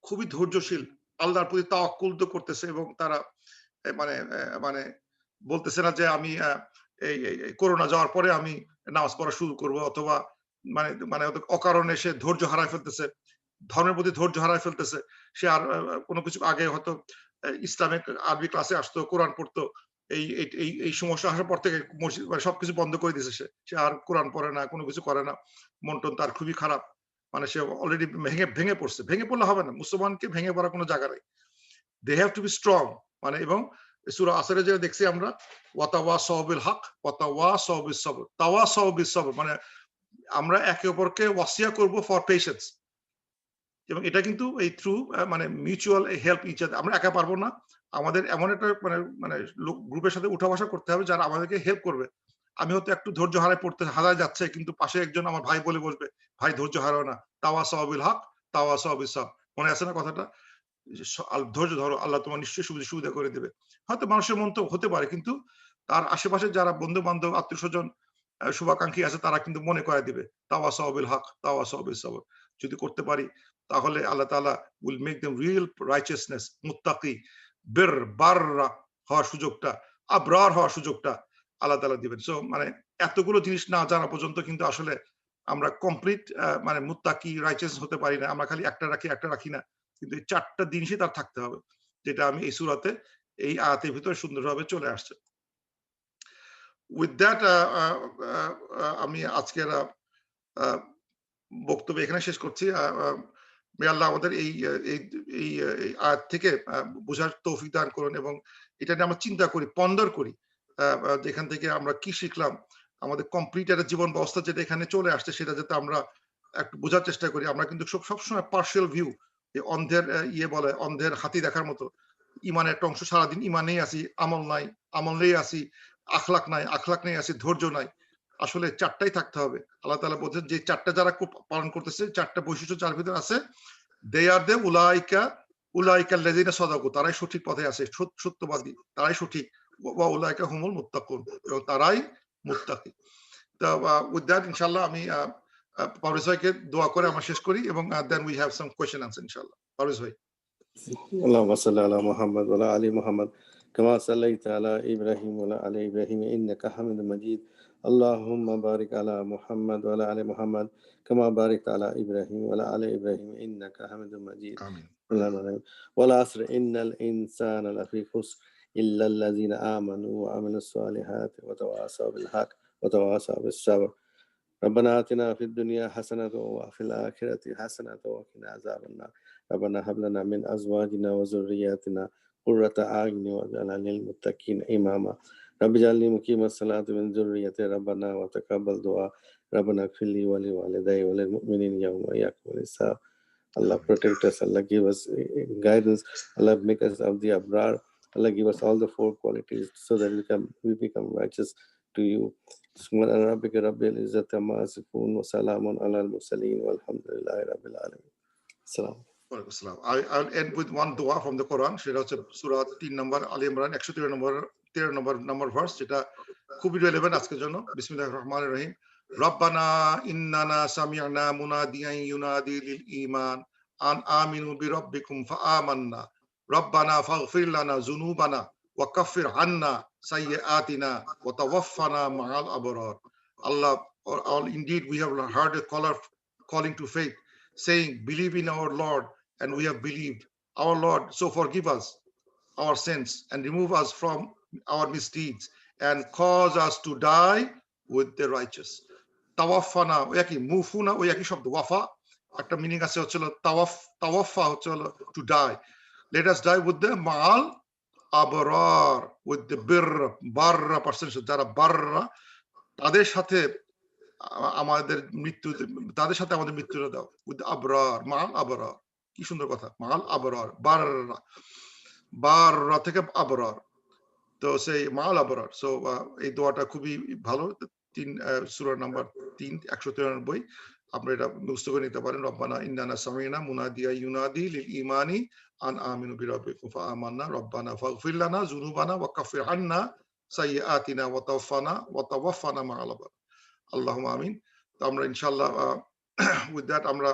খুবই ধৈর্যশীল। আল্লাহর প্রতি তাওয়াক্কুল তো করতেছে, এবং তারা মানে মানে বলতেছে না যে আমি এই করোনা যাওয়ার পরে আমি নামাজ পড়া শুরু করব, অথবা মানে মানে অকারণে সে ধৈর্য হারায় ফেলতেছে। ধর্মের প্রতি ধৈর্য হারায় ফেলতেছে। সে আর কোনো কিছু আগে হয়তো ইসলামিক আরবি ক্লাসে আসতো, কোরআন পড়তো। এই সমস্যা আসার পর থেকে মসজিদ মানে সবকিছু বন্ধ করে দিয়েছে সে। সে আর কোরআন পড়ে না, কোনো কিছু করে না। মন-টন তার খুবই খারাপ। মানে সে অলরেডি ভেঙে পড়ছে। ভেঙে পড়লে হবে না। মুসলমানকে ভেঙে পড়ার কোনো জায়গা নাই। They have to be strong, মানে এবং সূরা আসরে যেটা দেখছি আমরা ওয়াতাওয়াসাউ বিল হক ওয়াতাওয়াসাউ বিস সবর, তাওয়াসাউ বিস সবর মানে আমরা একে অপরকে ওয়াসিয়া করব ফর পেশেন্স, এবং এটা কিন্তু এই থ্রু মানে মিউচুয়াল হেল্প ইচ আদার। আমরা একা পারবো না, আমাদের এমন একটা মানে মানে গ্রুপের সাথে উঠা বসা করতে হবে যারা আমাদেরকে হেল্প করবে। আমি হয়তো একটু ধৈর্য হারায় যাচ্ছে, কিন্তু পাশে একজন আমার ভাই বলে বসবে, ভাই ধৈর্য হারাও না, তাওয়াসাউ বিল হক তাওয়াসাউ বিস সবর। মনে আছে না কথাটা? ধৈর্য ধরো, আল্লাহ তোমার নিশ্চয়ই সুবিধা করে দেবে। হয়তো মানুষের মন তো হতে পারে, কিন্তু তার আশেপাশে যারা বন্ধু বান্ধব আত্মীয় স্বজন শুভাকাঙ্ক্ষী আছে তারা কিন্তু মনে করে দিবে তাওয়াসাউ বিল হক তাওয়াসাউ বিস সবর। যদি করতে পারি তাহলে আল্লাহ তাআলা will make them real righteousness, মুত্তাকি, বির, বাররা হওয়ার সুযোগটা, আবরার হওয়ার সুযোগটা আল্লাহ তাআলা দিবেন। সো মানে এতগুলো জিনিস না জানা পর্যন্ত কিন্তু আসলে আমরা কমপ্লিট মানে মুত্তাকি রাইচিয়াস হতে পারি না। আমরা খালি একটা রাখি না। কিন্তু এই ৪ টা জিনিসই তার থাকতে হবে। যেটা আমি এই সূরাতে এই আয়াতের ভিতরে সুন্দরভাবে চলে আসছে। উইথ দ্যাট আমি আজকের বক্তব্য এখানে শেষ করছি। মে আল্লাহ আমাদের এই আয়াত থেকে বোঝার তৌফিক দান করুন, এবং এটা নিয়ে আমরা চিন্তা করি, পন্ডার করি। যেখান থেকে আমরা কি শিখলাম, আমাদের কমপ্লিট একটা জীবন ব্যবস্থা যেটা এখানে চলে আসছে সেটা যাতে আমরা একটু বোঝার চেষ্টা করি। আমরা কিন্তু সবসময় পার্শিয়াল ভিউ, অন্ধের বলে অন্ধের হাতি দেখার মতো। ইমানের একটা অংশ সারাদিন ইমানেই আছি, আমল নাই, আমল নেই আছি, আখলাক নেই আছি, ধৈর্য নাই। আসলে ৪ টাই থাকতে হবে। আল্লাহ তাআলা বলছেন যে ৪ টা যারা পালন করতেছে, ৪ টা বৈশিষ্ট্য যার ভিতরে আছে, দে আর দে উলাইকা আল্লাযিনা সাদাকু, তারাই সঠিক পথে আছে, সত্যবাদী, তারাই সঠিক। ওয়া উলাইকা হুমুল মুত্তাকুন, এবং তারাই মুত্তাকি। তো উইথ দ্যাট ইনশাআল্লাহ আমি পারভেজ ভাইকে দোয়া করে আমরা শেষ করি, এবং then we have some question answer ইনশাআল্লাহ। পারভেজ ভাই। اللهم صل على محمد وعلى آل محمد كما صليت على إبراهيم وعلى آل إبراهيم إنك حميد مجيد. اللهم بارك على محمد وعلى آل محمد كما باركت على إبراهيم وعلى آل إبراهيم إنك حميد مجيد. আমিন। والعصر إن الإنسان لفي خسر إلا الذين آمنوا وعملوا الصالحات وتواصوا بالحق وتواصوا بالصبر. ربنا آتنا في الدنيا حسنة وفي الآخرة حسنة وقنا عذاب النار. ربنا هب لنا من أزواجنا وذرياتنا قرة أعين واجعلنا للمتقين إماما. رب اجعلني مقيم الصلاة من ذريتي ربنا وتقبل دعاء. ربنا اغفر لي ولوالدي وللمؤمنين يوم يقوم الحساب. Allah protect us, Allah give us guidance, Allah make us of the abrar, Allah give us all the 4 qualities so that we become righteous to you. Subhana rabbika rabbil izzati amma yasifun wa salamun alal mursalin walhamdulillahi rabbil alamin. Salam. I'll end with one dua from the Quran. সেটা হচ্ছে সূরা ৩ নম্বর আলী ইমরান ১১৩ নম্বর verse, যেটা খুবই relevant আজকের জন্য। বিসমিল্লাহির রহমানির রহিম। রব্বানা ইন্নানা সামি'না মুনাদিয়ান ইউনাদি লিল ঈমান আন আমিনু বিরাব্বিকুম ফাআমান্না রব্বানা ফাগফির লানা যুনুবানা ওয়া কাফির আন্না সাইয়্যাতিনা ওয়া তাওয়াফফানা মা'আল Abrar. Allah, indeed we have heard a caller calling to faith, saying, believe in our Lord, and we have believed. Our Lord, so forgive us our sins and remove us from our misdeeds and cause us to die with the righteous. Tawaffana, ওয়াকি মুফুনা ওয়াকি শব্দ, ওয়াফা একটা meaning আছে, হচ্ছিল তাওয়াফা হচ্ছিল to die. Let us die with the ma'al abrar, with the barra percentage, যারা barra তাদের সাথে আমাদের মৃত্যুটা দাও। উইথ আবরার, মাল আবরার, কি সুন্দর কথা, মাল আবরার, বাররা থেকে আবরার, তো সেই মাল আবরার। সো এই দোয়াটা খুবই ভালো। সূরা নাম্বার ৩ ১৯৩ আমরা এটা মুখস্থ করে নিতে পারেন। রব্বানা ইন্নানা সামি'না মুনাদিয়া ইউনাদি লিল ঈমানি আন আমিনু বিরাব্বিকুম ফাআমান্না রব্বানা ফাগফির লানা যুনুবানা ওয়া কাফির আন্না সাইয়্যাতিনা ওয়া তাওয়াফফানা মা'আল আবরার। আল্লাহুম্মা আমিন। তো আমরা ইনশাআল্লাহ উইথ দ্যাট আমরা